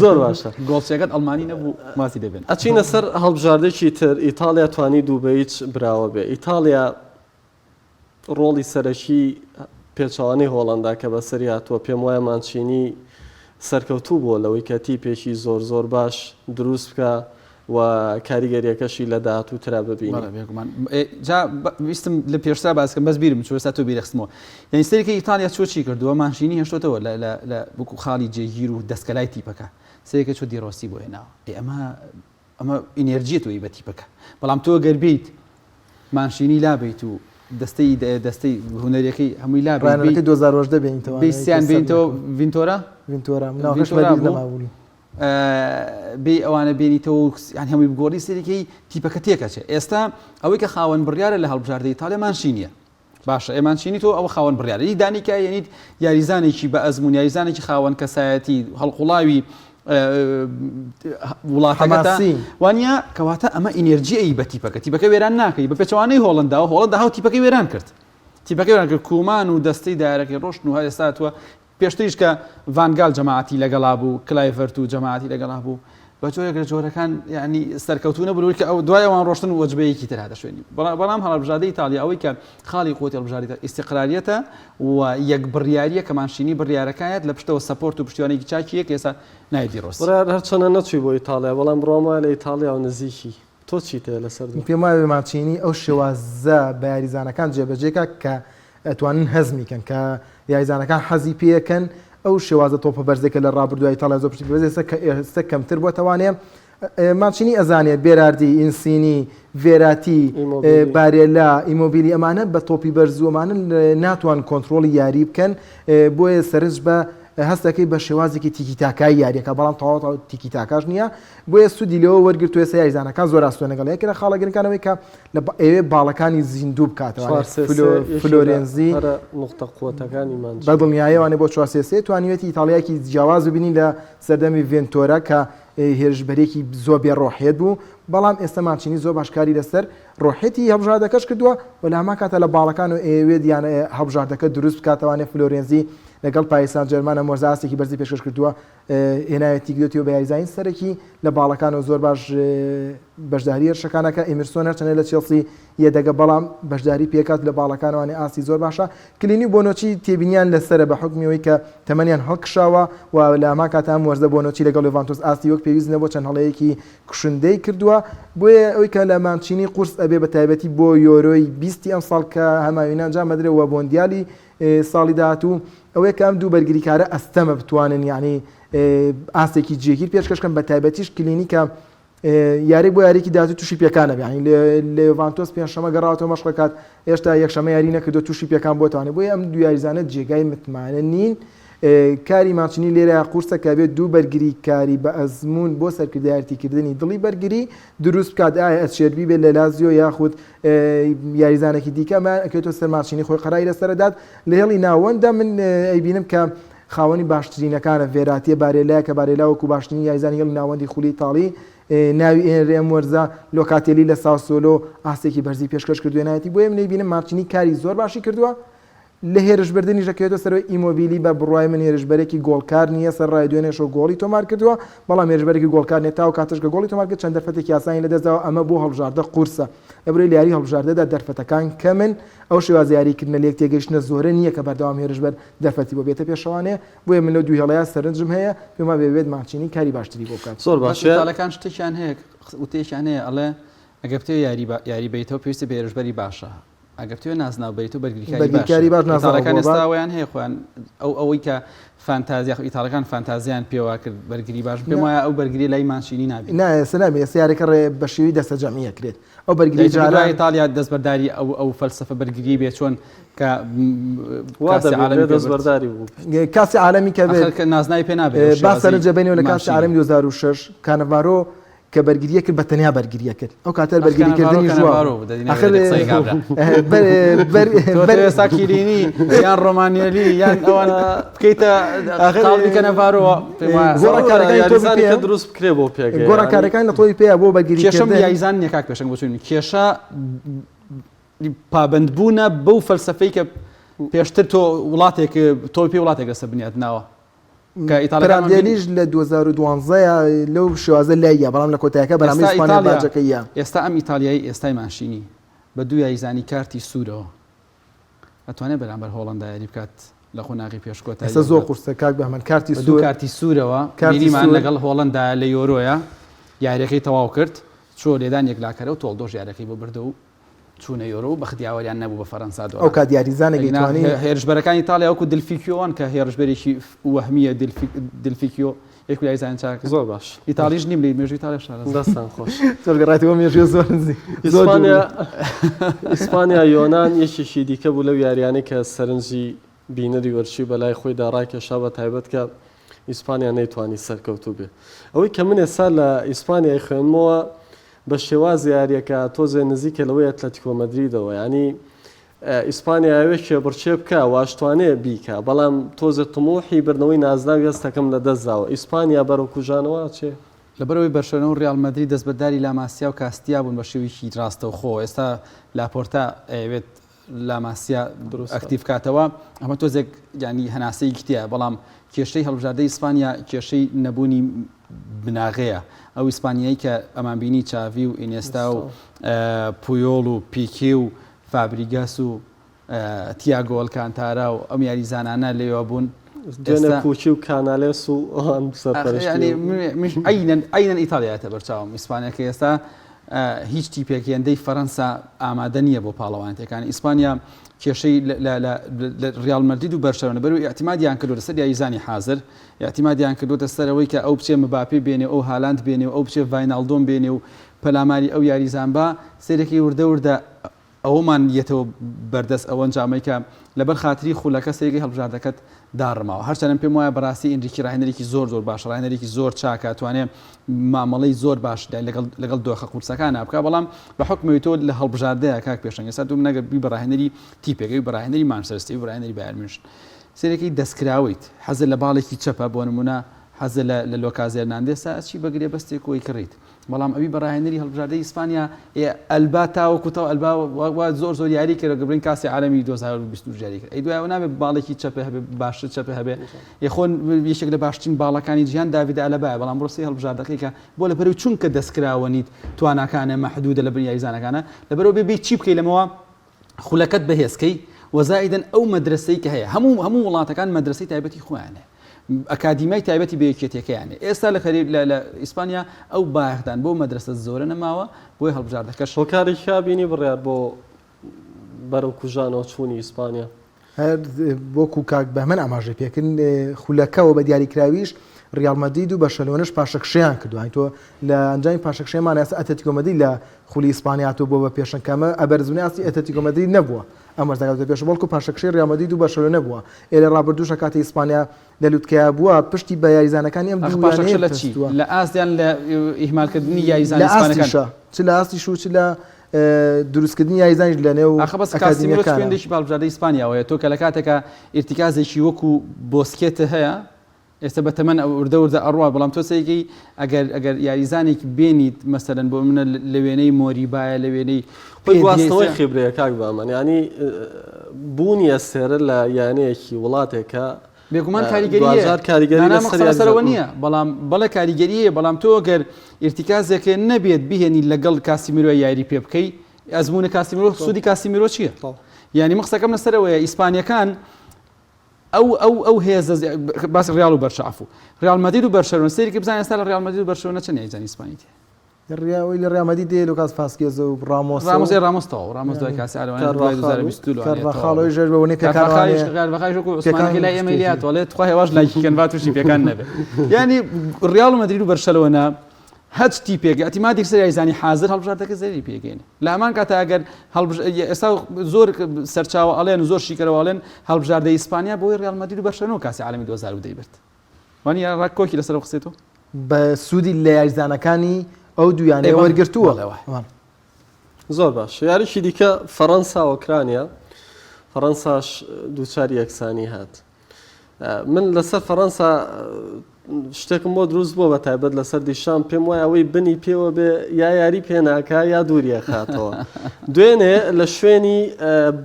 زۆر باشە گۆڵچەکەت ئەڵمانی نەبوو ماسی دەبێن ئەچینە سەر هەڵبژاردێکی تر ئیتالیا توانی دووبەیچ براوە بێ ئیتالیا ڕۆڵی سەرەکی پێچوانی هۆڵەندا کە بەسەری هاتووە پێم وایە مانچینی سەرکەوتوو بووە لەوەی کە تیپێکی زۆر باش دروست بکە و کاریگەریەکەشی لە داهاتوو ترا ببینی ویستم لە پێشتا باسکەم بەس بیرم چۆستا تۆ بیرەخستمەوە یعنی سەرێکی ئیتالیا چۆچی کردووە ماشینی هێشتۆتەوە لە بکو خاڵی جێگیر و دەستکەلای تیپەکە سەرێکە چۆ دیڕۆستی بۆ هێناوە ئەمە ئینێرجیە توی بە تیپەکە بەڵام تۆ گەربیت ماشینی لابیت و دەستەی هونەرەکەی هەمووی لابیت 2010 بێنیتەوە بیستیان بێنیتەوە ڤینتۆرا بێ ئەوانە بێنیتەوە هەمووی بگۆڕی سەرێکی تیپەکە تێکەچێ ئێستا ئەوەی کە خاوەن بڕیارە لە هەڵبژاردەی ئیتالیا ماشینیە باشە ئێمانچینی تۆ ئەوە خاوەن بڕیارە دانیکە یعنیت یاریزانێکی بە ئەزمون یاریزانێکی خاوەن کەسایەتی هەڵقوڵاوی وڵاتەکەتە وانە کەواتە ئەمە ئینێرجیەی بە تیپەکە وێران ناکەی بە پێچوانەی هۆڵەندا هاو تیپەکەی وێران کرد کومان و دەستەی دایرەکەی ڕۆشن و هەستاتوە پێشتریش کە ڤانگال جەماعەتی لەگەڵا بوو کلایڤەرت و جەماعەتی لەگەڵا بوو بە جۆرێک لە جۆرەکان یعنی سەرکەوتوو نەبوو کە ئەو دوای ئەوان ڕۆشتن و وەجبەیەکی تر هاتەشوێنی بەڵام هەڵبژاردەی ئیتالیا ئەوەی کە خاڵی قوتی هەڵبژاردەی ئیستیقراریەتە و یەک بڕیاریە کە ماشینی بڕیارەکەیەت لە پشتەوە سەپۆرت و پشتیوانێکی چاکیەک ئێستا نایدی ڕۆست هەرچەنە نەچووی بۆ ئیتالیا بەڵام بڕۆمە لە ئیتالیا و نزیکی تۆ چیتە لەسەر پێم وایە ماچینی ئەو شێوازە بە یاریزانەکان جێبەجێکە کە ئەتوانن هەزمیکەن کە یاریزانەکان حەزی پێەکەن ئەو شێوازە تۆپە بەرزێکە لە ڕابردووە ئیتاڵیا زۆر پشتی بەرزێستا کەمتر بۆتەوانێ مانچینی ئەزانێت بێراردی ئینسینی ڤێراتی بارێلا ئیمۆبیلی ئەمانە بە تۆپی بەرزووەمانە ناتوان کۆنتترۆلی یاری بکەن بۆیە سەرنج بە هەستەکەی بە شێوازێکی تیکیتاکای یاریەکە بەڵام تەواو تیکیتاکاش نییە بۆیە سوودی لەوە وەرگرتووە سە یاریزانەکان زۆر ئاستۆ لەگەڵ یەکە لە خاڵەگرنەکانەوەی کە ئێوێ باڵەکانی زیندوو بکاتەوە فلۆرێنزی بەدڵنیایەوانێ بۆ 4 توانیوێتی ئیتاڵیاکی جیاواز ببینی لە سەردەمی ڤێنتۆرە کە هێرشبەرێکی زۆر بێڕۆحێت بوو بەڵام ئێستا مانچینی زۆر باشکاری لەسەر ڕۆحێتی هەبژاردەکەش کردووە و لە هەما کاتە لە باڵەکان و ئێوێ دیانە هەبژاردەکە دروست بکاتەوانێ فلۆرێنزی لەگەڵ پایسان جەرمانە مۆرزاسێکی بەرزی پێشکەش کردووە هێنایەتی گوتیەوە بە یاریزین سەرەکی لە باڵەکان و زۆر باش بەشداری هێرشەکانەکە ئیمرسۆن هەرچەنە لە چێلسی یەدەگە بەڵام بەشداری پێکات لە باڵەکانەوانی ئاسی زۆر باشە کلینی بۆنۆچی تێبینیان لەسرە بە حکمیەوەی کە تەمەنیان هەڵکشاوە و لە هەما کاتە وەرزە بۆنۆچی لەگەڵ لێڤانتۆس ئاستی وەک پێویستە بۆ چەند هەڵەیەکی کوشندەی کردووە بۆیە ئەوەی کە لە مانچینی قورس ئەبێ بە تایبەتی بۆ یۆرۆی 20 ئەم ساڵ کە هەماوینان جامەدرێەوە بۆندیالی ساڵی داهاتوو ئەوەیە کە ئەم دوو بەرگریکارە ئەستەمە بتوانن یعنی ئاستێکی جێگیر پێشکەشکەن بە تایبەتیش کلینیکە یاری بۆ یاریکی داهاتوو تووشی پێکانە ینی لێڤانتۆس پێنجشەمە گەڕاوەتەوە مەشقەکات هێشتا یەکشەمە یاری نەکردو تووشی پێکان بۆتوانێت بۆیە ئەم دو یاریزانە جێگای متمانە نین کاری مانچینی لێرە قورسە کە بێت دوو بەرگری کاری بە ئەزمون بۆ سەرکردایەتیکردنی دڵی بەرگری دروست بکات ئایا ئەچێربی بێت لە لازیۆ یاخود یاریزانێکی دیکەمان ئەکەوێتەوە سەر مانچینی خۆی قەراری لەسەردات لە هێڵی ناوەندا من ئەیبینم کە خاوەنی باشترینەکانە ڤێراتیە بارێلایە کە بارێلا وەکو باشترین یاریزانی هێڵی ناوەندی خولی ئیتاڵی ناوی ئێنرێم وەرزە لۆکاتێلی لە ساوسۆلۆ ئاستێکی بەرزی پێشکەش کردوێنایەتی بۆیە من ئەیبینم مانچینی کاری زۆر باشی کردووە لە هێرشبردننی ژەکەوێتە سەرەوەی ئیمۆبیلی بە بڕای من هێرشبەرێکی گۆڵکار نییە سەر ڕای دوێنێشەوە گۆڵی تۆمار کردووە بەڵام هێرشبەرێکی گۆڵکار نێت تا و کاتەشکە گۆڵی تۆمار کرد چەند دەرفەتێکی یاسانی لەدەستەوە ئەمە بۆ هەڵبژاردە قورسە لەبەرەوەی یاری هەڵبژاردەدا دەرفەتەکان کەمن ئەو شێوازە یاریکردنە لێک تێگەیشتنە زۆرە نییە کە بەردەوام هێرشبەر دەرفەتی بۆ بێتە پێشەوانەیە بۆیە من لەو دوو هێڵەیە سەرنجم هەیە پێما بێت مانچینی کاری باشتری بۆ بکات زۆر باشە ئیتاڵەکان شتێکیان هەیە وتێکیان هەیە ئەڵێ ئەگەر بتێ یاری بیتەوە پێویستە بە هێرشبەری باشە ئەگەر بتوێ نازناو بێت و بەرگریکاری باش ئیتاڵەکان ئێستاوەیان هەیە خۆیان ئەوەی کە فانتازیا ئیتاڵەکان فانتازیان پێوە کرد بەرگری باش پێم وایە ئەو بەرگری لای مانچینی نابێت نایە سیارێکە ڕێ بە شێوی دەستە جەمیە کرێت ئەو بەرگری جارە ئیتالیا دەستبەرداری ئەو فەلسەفە بەرگری بێت چۆن کە دەستبەرداری بوو کاسی عالەمی کە نازنای پێ نابێت با سەرنجە بینەوە لە کاسی عالەمی 2006 کانەڤارۆ کە بەرگریە کرد بە تەنیا بەرگریە کرد ئەو کاتەر بەرگریکردنی ژوە کیرینی یان ڕۆمانیەلی یان ئەوان بکەیتە کەنەڤارۆوە گۆڕەکارەکانی دروست بکرێ بۆ پێ گۆڕەکارەکان لە تۆی پێیا بۆ بەرگری کێشەم یاریزان نیە کاک پێشنگ بچوونی کێشە پابندبوونە بەو فەلسەفەی کە پێشتر تۆ وڵاتێک تۆ پێ وڵاتێک لەسەر بنیات ناوە پراندێلیش لە 2012 لەو شێوازە لایە بەڵام لە کۆتایەکە بەرامی ئیسپانیا باجەکەیە ئێستا ئەم ئیتالیایی ئێستای ماشینی بە دوو یاریزانی کارتی سوورەوە ئەتوانێت بەرامبەر هۆڵەندا یاری بکات لە خۆناغی پێشکۆتایی ئێستا زۆر قورسە کاک بەهەمان کارتی دوو کارتی سوورەوە کاریمان لەگەڵ هۆڵەندا لە یۆرۆیە یاریەکەی تەواو کرد چۆ لێدان یەکلاکەرە و تۆڵدۆژ یارەکەی بۆ بردە و چوونە یۆرۆ و بەختیاوەریان نەبوو بە فەڕەنسا ئەو کات یاریزانێکی توانی هێرشبەرەکانی ئیتالیا وەکو دلفیکیۆوان کە هێرشبەرێکی وەهمیە دلفیکیۆ یەک یاریزان چاکە زۆر باش ئیتالیش نیم لە مێژووی ئیتالیا دەستان خۆش گەڕاتەوە مێژوی زۆر نزیک ئیسپانیا یۆنان یەکێکی دیکە بوو لەو یاریانەی کە سەرنجی بینەری وەرچی بەلای خۆیدا ڕاکێشا بە تایبەت کە ئیسپانیا نەیتوانی سەرکەوتوو بێ ئەوەی کە من ئێستا لە ئیسپانیای خوێنمەوە بە شێواز یاریەکە تۆزێ نزیکە لەوەی ئەتلەتیکۆ مەدریدەوە ینی ئیسپانیاوێکێ بڕچێ بکە واشتوانێ بیکە بەڵام تۆزە تموحی بردنەوەی نازناوی هەستەکەم لە دەستداوە ئیسپانیا بەرەوکوژانەوە چێ لەبەرەوەی بەرشەلۆنە و ڕیال مەدرید دەستبەرداری لاماسیا و کاستیا بوون بە شێوەیەکی ڕاستەوخۆ ئێستا لاپۆرتا ئەوێت لاماسیا ئەکتیڤ کاتەوە ئەمە تۆزێک ینی هەناسەی کتیە بەڵام کێشەی هەڵبژاردەی ئیسپانیا کێشەی نەبوونی بناغەیە ئەو ئیسپانیایی کە ئەمان بینی چاوی و ئینێستا و پویۆڵ و پیکی و فابریگاس و تیاگۆ ئەلکانتارا و ئەم یاریزانانە لێوە بوون دوێنە پوچی و کانالێس و ئەوان سەرپەرشتی ئەینەن ئیتالیاتە بەرچاوم ئیسپانیاکە ئێستا هیچ تیپێکێندەی فەڕەنسا ئامادە نییە بۆ پاڵەوانێتەکانی ئیسپانیا کێشەی لە ڕیال مەدرید و بەرشەلۆنە بەرەوەی ئەتیمادیان کردوتە سەر یاریزانی حازر ئەتیمادیان کردوتە سەرەوەی کە ئەو بچێ مباپێ بێنێ ئەو هالاند بێنێ و ئەو بچێ ڤاینالدۆم بێنێ و پەلاماری ئەو یاریزان بە سێرەکەی وردە ئەوەمان یەتەوە بەردەست ئەوەن جامەیکە لەبەر خاتری خولەکە سێگەی هەڵبژاردەکەت داڕماوە هەرچەندە پێم وایە بەڕاستی ئینریکی ڕاهێنەرێکی زۆر باشە ڕاهێنەرێکی زۆر چاکە توانێت مامەڵەی زۆر باش لەگەڵ دۆخە قورسەکانە بکە بەڵام بە حکمی تۆ لە هەڵبژاردەیە کاک پێشەنگ ئێستا دوم نەگە بی بەڕاهێنەری تیپێکی بەڕاهێنەری مانچستەر و بەڕاهێنەری بایر میونخ سێرەکەی دەستکراویت حەزە لە باڵێکی چەپە بۆ نمونە حەزە لە لۆکازێر ناندێسا چی بەگرێ بەستێک کۆی کڕیت بەڵام ئەوی بەڕاهێنەری هەڵبژاردەی ئیسپانیا ئەلبا تاوەکوتەوە ئەلبا زۆر یاری کرد گەبرین کاسی عالەمی 2022 جاری کرد ئەی دوایەوە نابێت باڵێکی چەپە هەبێ باشتر چەپە هەبێ یخۆن یەکێک لە باشترین باڵەکانی جیهان داوید ئەلەبایە بەڵام بڕستی هەڵبژاردەکەیکە بۆ لەبەرەوەی چونکە دەستکراوە نیت تواناکانە مەحدودە لە بن یاریزانەکانە لەبەرەوە بێ چی بکەی لەمەوە خولەکەت بەهێزکەی وەزائیدەن ئەو مەدرسەی کە هەیە هەموو وڵاتەکان مەدرسەی تایبەتی خۆیانە ئەکادیمای تایبەتی بەیەکێتەکەیانێ ئێستا لە ئیسپانیا ئەو باەختان بۆ مەدرسە زۆرە نەماوە بۆی هەڵبژاردەکەش شۆکاری خابینی بڕیار بۆ بەرەو کوژانەوە چوونی ئیسپانیا بۆکو کاک بەهمن ئاماژەی پێکردن خولەکەەوە بە دیاریکراویش ریال مەدرید و بەرشەلۆنەش پاشەکشیان کردوین تۆ لە ئەنجامی پاشەکشێمان ئێستا ئەتلتیکۆ مەدرید لە خولی ئیسپانیا تۆ بۆ بە پێشەنگەمە ئەبەرزبوونی ئاستی ئەتلتیکۆ مەدرید نەبووە ئەمەش دەگات پێش بەڵکو پاشەکشەی ریال مەدرید و بەرشەلۆنە بووە ئێرە ڕابردووشە کاتی ئیسپانیا لە لوتکەیە بووە پشتی بە یاریزانەکانی ئەم دوانەیە لە چی لە ئاستیان لە ئیهمالکردنی یاریزان ئیسپانیەکان چ لە ئاستیش و چ لە دروستکردنی یاریزانیش لە نێو ئەخبەس کاسیمیرۆ خوێندێکی باڵبژاردەی ئیسپانیاوەیە تۆ کە لە کاتێکە ئیرتیکازێکی وەکو بۆسکێتە هەیە ئێستا بە تەمەن وردە ئەڕوا بەڵام تۆ سەیەکەی ئەگەر یاریزانێکی بێنیت مەسەرەن بۆ منە لە وێنەی مۆریبایە لە وێنەی گواستنەوەی خبرەیە کاک بامان ینی بوونیە سێرە لە یانەیەکی وڵاتێکە بێگومان کاریگەریەوە نییە بەڵام بەڵێ کاریگەریە بەڵام تۆ گەر ئیرتیکازێکە نەبێت بهێنی لەگەڵ کاسیمیرۆ یاری پێ بکەی ئەزمونە کاسیمیرۆ سوودی کاسیمیرۆ چییە؟ ینی مەقسەکەم لەسەرەوەیە ئیسپانیەکان ئەو هێز باس ریال و بەرشافو ریال مەدرید و بەرشەلۆنە سەیری بزانین ئێستا لە ریال مەدرید و بەرشەلۆنە چەند یاریزانی ئیسپانی ڕیاوی لە ریال مەدرید دێ لوکاس فاسکێز و ڕامۆسەوە ڕامۆس دوای کاسی خاڵۆی ژێر بەونی پێکانەکەی لای ئێمەلیات وڵێت خوا هێواش لایکیکەن با تووشی پێکان نەبێت ینی ریال و مەدرید و بەرشەلۆنە هەچ تیپێک ئەتیمادی سەر یاریزانی حازر هەڵبژاردەکە زەری پێگەینە لە هەمان کاتە ئەگەر ئێستا زۆر سەرچاوە ئەڵێن زۆر شیکەرەوەڵێن هەڵبژاردەی ئیسپانیا بۆی ریال مەدرید و بەرشەلۆنە کاسی عالەمی 2010 برد وانی ڕاک کۆکی لەسەر قسێتەوە بە سوودی لە یاریزانەکانی ئەو دویانەی وەرگرتووە زۆر باش یاریشی دیکە فەڕەنسا و ئۆکرانیا فەڕەنساش دووچاری یەکسانی هات من لەسەر فەڕەنسا شتێکم بۆ دروست بووە بە تایبەت لەسەر دیشان پێم وایە ئەوەی بنی پێوە بێ یا یاری پێناکە یا دووریە خاتەوە دوێنێ لە شوێنی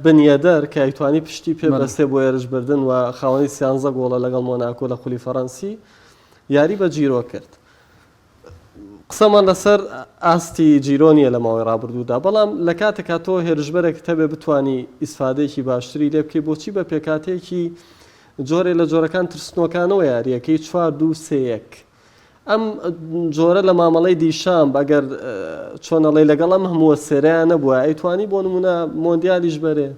بنیەدەر کە ئەیتوانی پشتی پێ بەستێ بۆ ێرشبردن و خاوەنی 13 گۆڵە لەگەڵ مۆناکۆ لە خولی فەڕەنسی یاری بە جیرۆ کرد قسەمان لەسەر ئاستی جیرۆنیە لە ماوەی ڕابردوودا بەڵام لە کاتێکا تۆ هێرشبەرێک تەبێ بتانی ئیسفادەیەکی باشتری لێ بکەی بۆچی بە پێکاتێکی جۆرێ لە جۆرەکان ترسنۆکانەوە یاریەکەی 4-2-3-1 ئەم جۆرە لە مامەڵەی دیشان بەگەر چۆنەڵی لەگەڵ ئەم هەمووە سێرەیان نەبووە ئەیتوانی بۆ نمونە مۆندیالیش بەرێ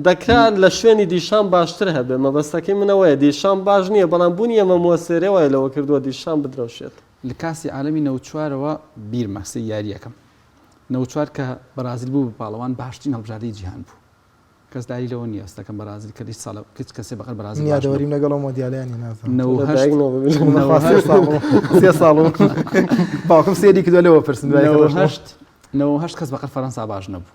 دەکرات لە شوێنی دیشان باشتر هەبێ مەبەستەکەی منەوەیە دیشان باش نییە بەڵام بوونی ئەمە مۆسێرەوەی لەوە کردووە دیشان بدرەوشێت لە کاسی عالەمی 94ەوە بیرمەسی یاریەکەم 94 کە بەرازیل بوو پاڵەوان باشترین هەڵبژاردەی جیهان بوو کەس داری لەوە نیە ئەستەکەم بەرازیل کە ساڵە کەسێ بەقەر بەرازیل یادەوەریم لەگەڵ مۆندیالیانی باوکم سێری کردووە لەوە پرسن 98 کەس بەقەر فەڕەنسا باش نەبوو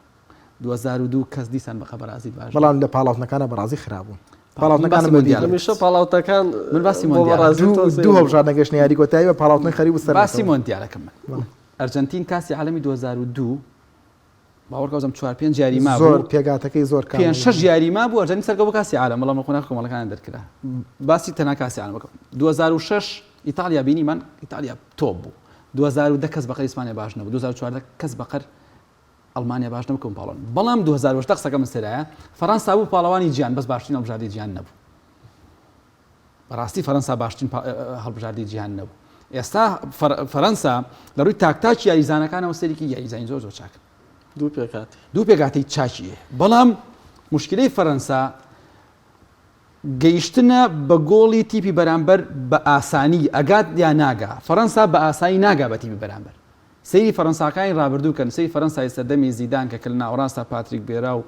2002 کەس دیسان بەقە بەرازیل باش بەڵام لە پاڵاوتنەکانە بەرازیل خراپبوون هەمیشە پاڵاوتەکان من باسی دوو هەڵبژاردنە گەشتنە یاری کۆتایی بە پاڵاوتنەی خەریب و سەر باسی مۆندیالەکەم من ئەرجەنتین کاسی عالەمی 2002 باوەڕکەوتم 4-5 یاریما زۆر پێگاتەکەی زۆر 5-6 یاریما بوو ئەرجەنتین سەرکەوت بۆ کاسی عالەم بەڵام خۆنا کۆمەڵەکانیان دەرکرا باسی تەنها کاسی عالەم بکەم 2006 ئیتالیا بینیمان ئیتالیا تۆپ بوو 2010 کەس بەقەر ئیسپانیا باش نەبوو 2014 کەس بەقەر ئەڵمانیا باش نەبوو پاڵۆن بەڵام 2010 قسەکە من سەرایە فەڕەنسا بوو پاڵەوانی جیهان بەس باشترین هەڵبژاردەی جیهان نەبوو بەڕاستی فەڕەنسا باشترین هەڵبژاردەی جیهان نەبوو ئێستا فەرەنسا لە ڕووی تاکتاکی یاریزانەکانەوە سەرێکی یاریزانی زۆر چاکن دوو پێکاتی چاچیە بەڵام مشکلەی فەرەنسا گەیشتنە بە گۆڵی تیپی بەرامبەر بە ئاسانی ئەگات یا ناگا فەرەنسا بە ئاسایی ناگا بە تیپی بەرامبەر سەیری فەرەنساکانی ڕابردووکەن سەیری فەرەنسای سەردەمی زیدان کە لە ناوەڕاستە پاتریک بێرا و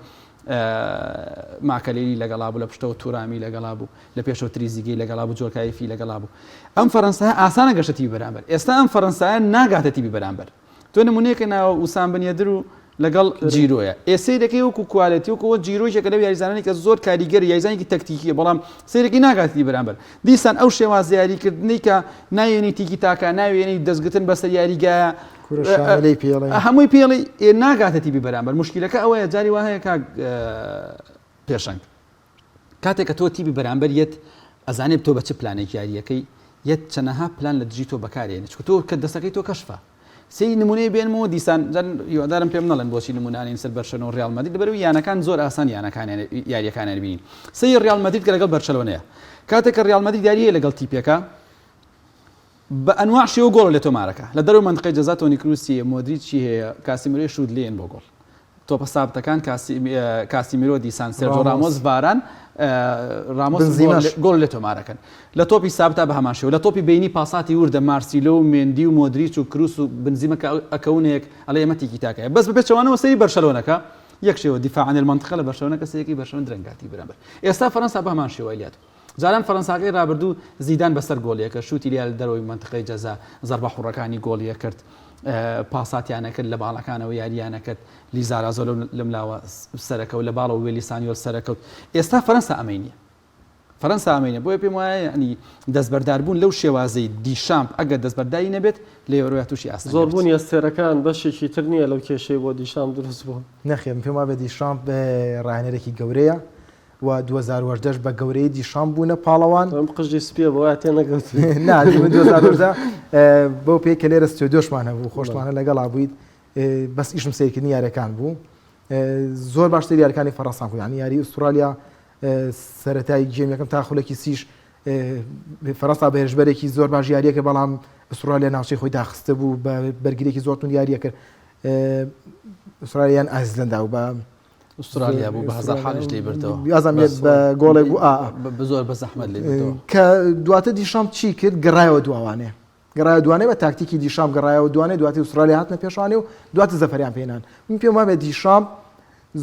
ماکەلێری لەگەڵا بوو لە پشتەوە تورامی لەگەڵا بوو لە پێشەوە تریزیگەی لەگەڵا بوو جۆرکایفی لەگەڵا بوو ئەم فەرەنسایە ئاسانە گەشتە تیپی بەرامبەر ئێستا ئەم فەرەنسایە ناگاتە تیپی بەرامبەر تۆ نمونەیەکە ناوە وسام بنیەدر و لەگەڵ جیرۆیە ئێسەیرەکەی وەکو کوالەتی وەکەوە جیرۆیشێکە لەو یاریزانانی کە زۆر کاریگەر یاریزانێکی تەکتیکیە بەڵام سەیرێکی ناگاتی بەرامبەر دیسان ئەو شێواز یاریکردنی کە ناوێنی تیکی تاکە ناوێنی دەستگرتن بەسەر یاریگایە هەمووی پێڵی ناگاتە تیپی بەرامبەر مشکلەکە ئەوەیە جاری وایە کاک پێشنگ کاتێک کە تۆ تیپی بەرامبەر یەت ئەزانێت تۆ بە چ پلانێک یاریەکەی یەت چەنەها پلان لە دژی تۆ بەکارێنێت چکە تۆ کە دەستەکەی تۆ کەشفە سی نمونەی بێنمەوە دیسان هیوادارم پێم نەڵێن بۆچی نمونانین سەر بەرشەلۆنە و ڕیال مەدرید لەبەرەوەی یانەکان زۆر ئاسان یاریەکانیان بینین سی ڕیال مەدرید کە لەگەڵ بەرشەلۆنەیە کاتێک کە ڕیال مەدرید یاریە لەگەڵ تیپێکە بە ئەنواع شێوە گۆڵ لێ تۆمارەکە لە دەرەوە منطقەی جەزا تۆنی کروسی مۆدریچی هەیە کاسیمیرۆ شوود لێن بۆ گۆڵ تۆپە سابتەکان کاسیمیرۆ دیسان سێرجۆ رامۆس ڤاران رامۆس گۆڵ لێ تۆمارەکەن لە تۆپی سابتا بە هەمان شێوە لە تۆپی بینی پاساتی وردە مارسیلۆ و مێندی و مۆدریچ و کروس و بنزیمە ئەکەونێک ئەڵێ ئێمە تیکی تاکەیە بەس بپێچەوانەوە سەری بەرشەلۆنەکە یەک شێوە دیفاع عن المنطقة لە بەرشەلۆنە کەسێکی بەرشەلۆن درەنگاتی بەرامبەر ئێستا فەرەنسا بە هەمان شێوە لات جاران فەرەنساکەی ڕابردوو زیدان بەسەر گۆڵیەکە شوتی لیا لە دەرەوەی منطقەی جەزا زەربە حوڕەکانی گۆڵیە کرد پاساتیانە کرد لە باڵەکانەوە یاریانە کرد لیزارازۆ لەملاوە سەرەکەوت لە باڵەوە وێلی سانیۆل سەرەکەوت ئێستا فەرەنسا ئەمەینیە فەرەنسا ئەمەینە بۆیە پێم وایە ینی دەستبەرداربوون لەو شێوازەی دیشامپ ئەگەر دەستبەرداری نەبێت لە ئێوەیە تووشی ئاسان زۆربوونی ئەستێرەکان بەشێکی تر نییە لەو کێشەی بۆ دیشام دروست بوو نەخێم پێم وابێ دیشامپ ڕاهێنەرێکی گەورەیە و 2010 بە گەورەی دیشام بوونە پاڵەوان قژی سپیە بۆ تێ نەگەوت نادی 2010 بۆ پێ کە لێرە ستۆدیۆشمان هەبوو خۆشمانە لەگەڵا بوویت بەس ئیشم سیرکردنی یاریەکان بوو زۆر باشتر یاریەکانی فەڕەنسا بوو ینی یاری ئوسترالیا سەرەتای گێم یەکەم تا خولەکی سیش فەرەنسا بە هێرشبەرێکی زۆر باش یاریەکە بەڵام ئوسترالیا ناوچەی خۆی داخستە بوو بە بەرگریێکی زۆرتون یاریە کرد ئوسترالیان ئایزلندا و بە ئوسترالیا بوو بە هەزار حالیش لێ بردەوە یازانێت بە گۆڵێک بوو زۆر بە زەحمەت لێ بردەوە کە دواتە دیشام چی کرد گەڕایەوە دووانێ گەڕایە دوانێ بە تاکتیکی دیشام گەڕایەوە دوانێ دواتی ئوسترالیا هاتنە پێشوانێ و دواتە زەفەریان پێێنان من پێم وابێت دیشام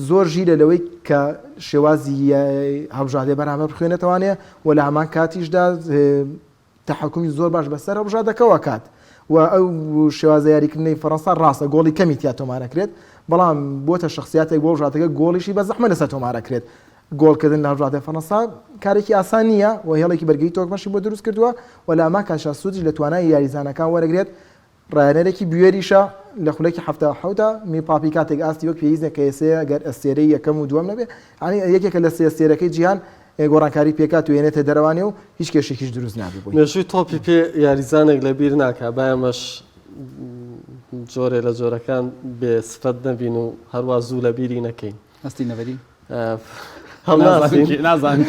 زۆر ژیرە لەوەی کە شێوازی هەڵبژادێ بەرامبەر بخوێنێتەوانێ و لە هەمان کاتیشدا تەحەکومی زۆر باش بەسەر هەڵبژادەکەەوە کات و ئەو شێوازە یاریکردنەی فەرەنسا ڕاستە گۆڵی کەمی تیا تۆمارەکرێت بەڵام بۆتە شخصیاتێک بۆ ژاتەکە گۆڵیشی بە زەحمە لەسەر تۆمارەکرێت گۆڵکردن لە هەڵبژادەی فەرەنسا کارێکی ئاسان نییە و هێڵێکی بەرگری تۆکمەشی بۆ دروست کردووە و لە ئەما کاشا سوودی لە توانای یاریزانەکان وەرەگرێت ڕایەنەرێکی بوێریشە لە خولەکی هەفتە حوتە می پاپی کاتێک ئاستی وەک پێویستە کە ئێسەیە ئەگەر ئەستێرەی یەکەم و دووەم نەبێت ینی یەکێکە لە ئەستێرەکەی جیهان گۆڕانکاری پێکات و هێنێتە دەرەوانێ و هیچ کێشێکیش دروست نابێت مێژووی تۆپی پێ یاریزانێک لە بیر ناکە بایەمەش جۆرێ لە جۆرەکان بێ سفەت نەبین و هەروە زوو لە بیری نەکەین هەستی نەبەری نازانی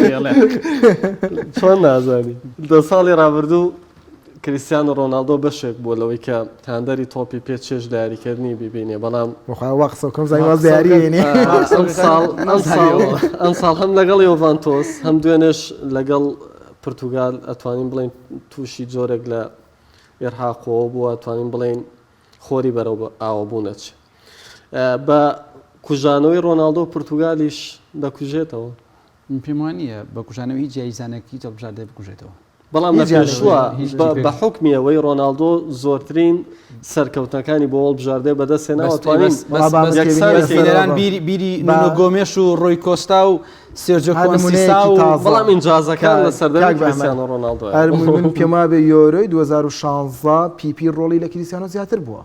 چۆن نازانی دە ساڵی ڕابردوو کریستیانو ڕۆناڵدۆ بەشێک بووە لەوەی کە هاندەری تۆپی پێ چێژ دیاریکردنی ببینێ بەڵام وەقسەکەم زانیواز دیاریێنێ ئەم ساڵ هەم لەگەڵ یۆڤانتۆس هەم دوێنێش لەگەڵ پرتوگال ئەتوانین بڵین تووشی جۆرێک لە ئێرهاقۆوە بووە ئەتوانین بڵین خۆری بەرەو ئاوەبوونەچ بە کوژانەوەی ڕۆناڵدۆ و پرتوگالیش دەکوژێتەوە پێم وانە بە کوژانەوە هیچ جایزانێکی هەڵبژاردە بکوژێتەوە بەڵام لە پێشوە بە حکمیەوەی ڕۆناڵدۆ زۆرترین سەرکەوتنەکانی بۆ هەڵبژاردێ بەدەستێنەوە توانین بیری نونۆ گۆمێش و ڕۆی کۆستا و سێرجۆ کۆنسیسا و بەڵام ئینجازەکان لە سەردەمی کریستیانۆ ڕۆناڵدۆ من پێما بێ یۆرۆی 2016 پیپی ڕۆڵی لە کریستیانۆ زیاتر بووە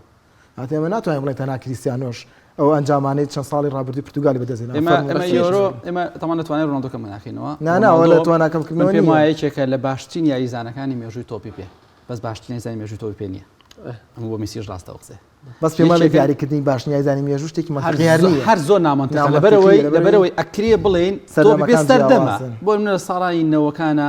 هاتە ئێمە ناتوانین بڵێن تەنها کریستیانۆش ئەو ئەنجامانەی چەند ساڵی ڕابردووی پرتوگالی بەدەستێنا ئێمە یۆرۆ ئێمە تەمان ناتوانین ڕۆناڵدۆکەم ناکەینەوە ناناوە لە تواناکەمکردنەوە پێم وایە یەکێکە لە باشترین یاریزانەکانی مێژووی تۆپی پێ بەس باشترین یاریزانی مێژووی تۆپی پێ نییە ئەمە بۆ میسیش ڕاستەوە قسێ بەس پێم وایە یاریکردنی باشترین یاریزانی مێژوو شتێکی مەخیار نییە هەر زۆر نامەنتەقە لەبەرەوەی ئەکرێ بڵێن تۆپی پێ سەردەمە بۆ منە لە ساڵانی نەوەکانە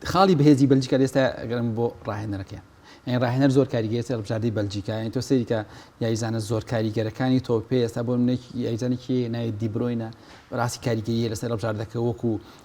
خاڵی بەهێزی بەلجیکا ئێستا ئەگەرم بۆ ڕاهێنەرەکەیان یعنی ڕاهێنەر زۆر کاریگەری هەڵبژاردەی بەلجیکا یعنی تۆ سەیریکە یاریزانە زۆر کاریگەرەکانی تۆپێ ئێستا بۆ یاریزانێکی ناوی دیبرۆینە ڕاستی کاریگەریە لەسەر هەڵبژاردەکە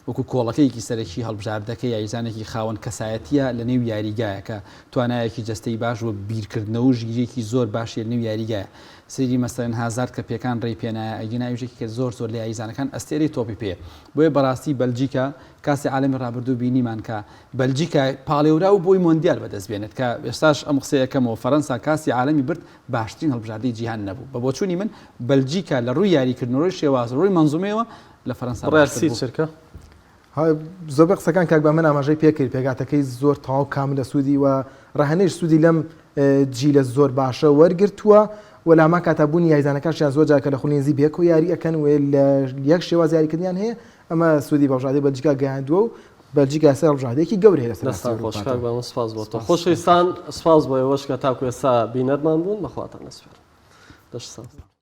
وەکو کۆڵەکەیکی سەرەکی هەڵبژاردەکە یاریزانێکی خاوەن کەسایەتیە لە نێو یاریگایەکە توانایەکی جەستەی باش و بیرکردنەوە و ژگیرێکی زۆر باشی لە نێو یاریگایە سری مەسەرەن هازار کە پێکان ڕێی پێنایە ئەگە ناویژێکی کە زۆر لە یاریزانەکان ئەستێری تۆپی پێ بۆیە بەڕاستی بەلجیکا کاسی عالمی ڕابردوو بینیمان کە بەلجیکا پاڵێورا و بۆی مۆندیال بەدەست بێنێت کە ئێستاش ئەم قسەیەکەمەوە فەرەنسا کاسی عالمی برد باشترین هەڵبژاردەی جیهان نەبوو بە بۆچوونی من بەلجیکا لە ڕووی یاریکردنەوەی شێواز ڕووی منزومەوە لە فەرەنسا ڕاستی چرکە زۆر قسەکان کاک بە من ئاماژەی پێکرد پێگاتەکەی زۆر تەواو کاملە سوودی و ڕاهێنەی سوودی لەم جیلە زۆر باشە وەرگرتووە وەلاما کاتابوونی یاریزانەکانشیان زۆر جارکە لە خولێنزی بێک و یاری ئەەکەن و لە یەک شێواز یاریکردیان هەیە ئەمە سوودی بەڵژادەی بەلجیکا گەیاندووە و بەلجیکا سەر هەڵبژاردەیەکی گەورەیە لەسەر خۆشکاک بە سپاس بۆ تۆ خۆشەویستان سپاس بۆ ئێوەش کە تاکو ئێستا بینەرمان بوون بەخواتان نەسپێر دەش ساز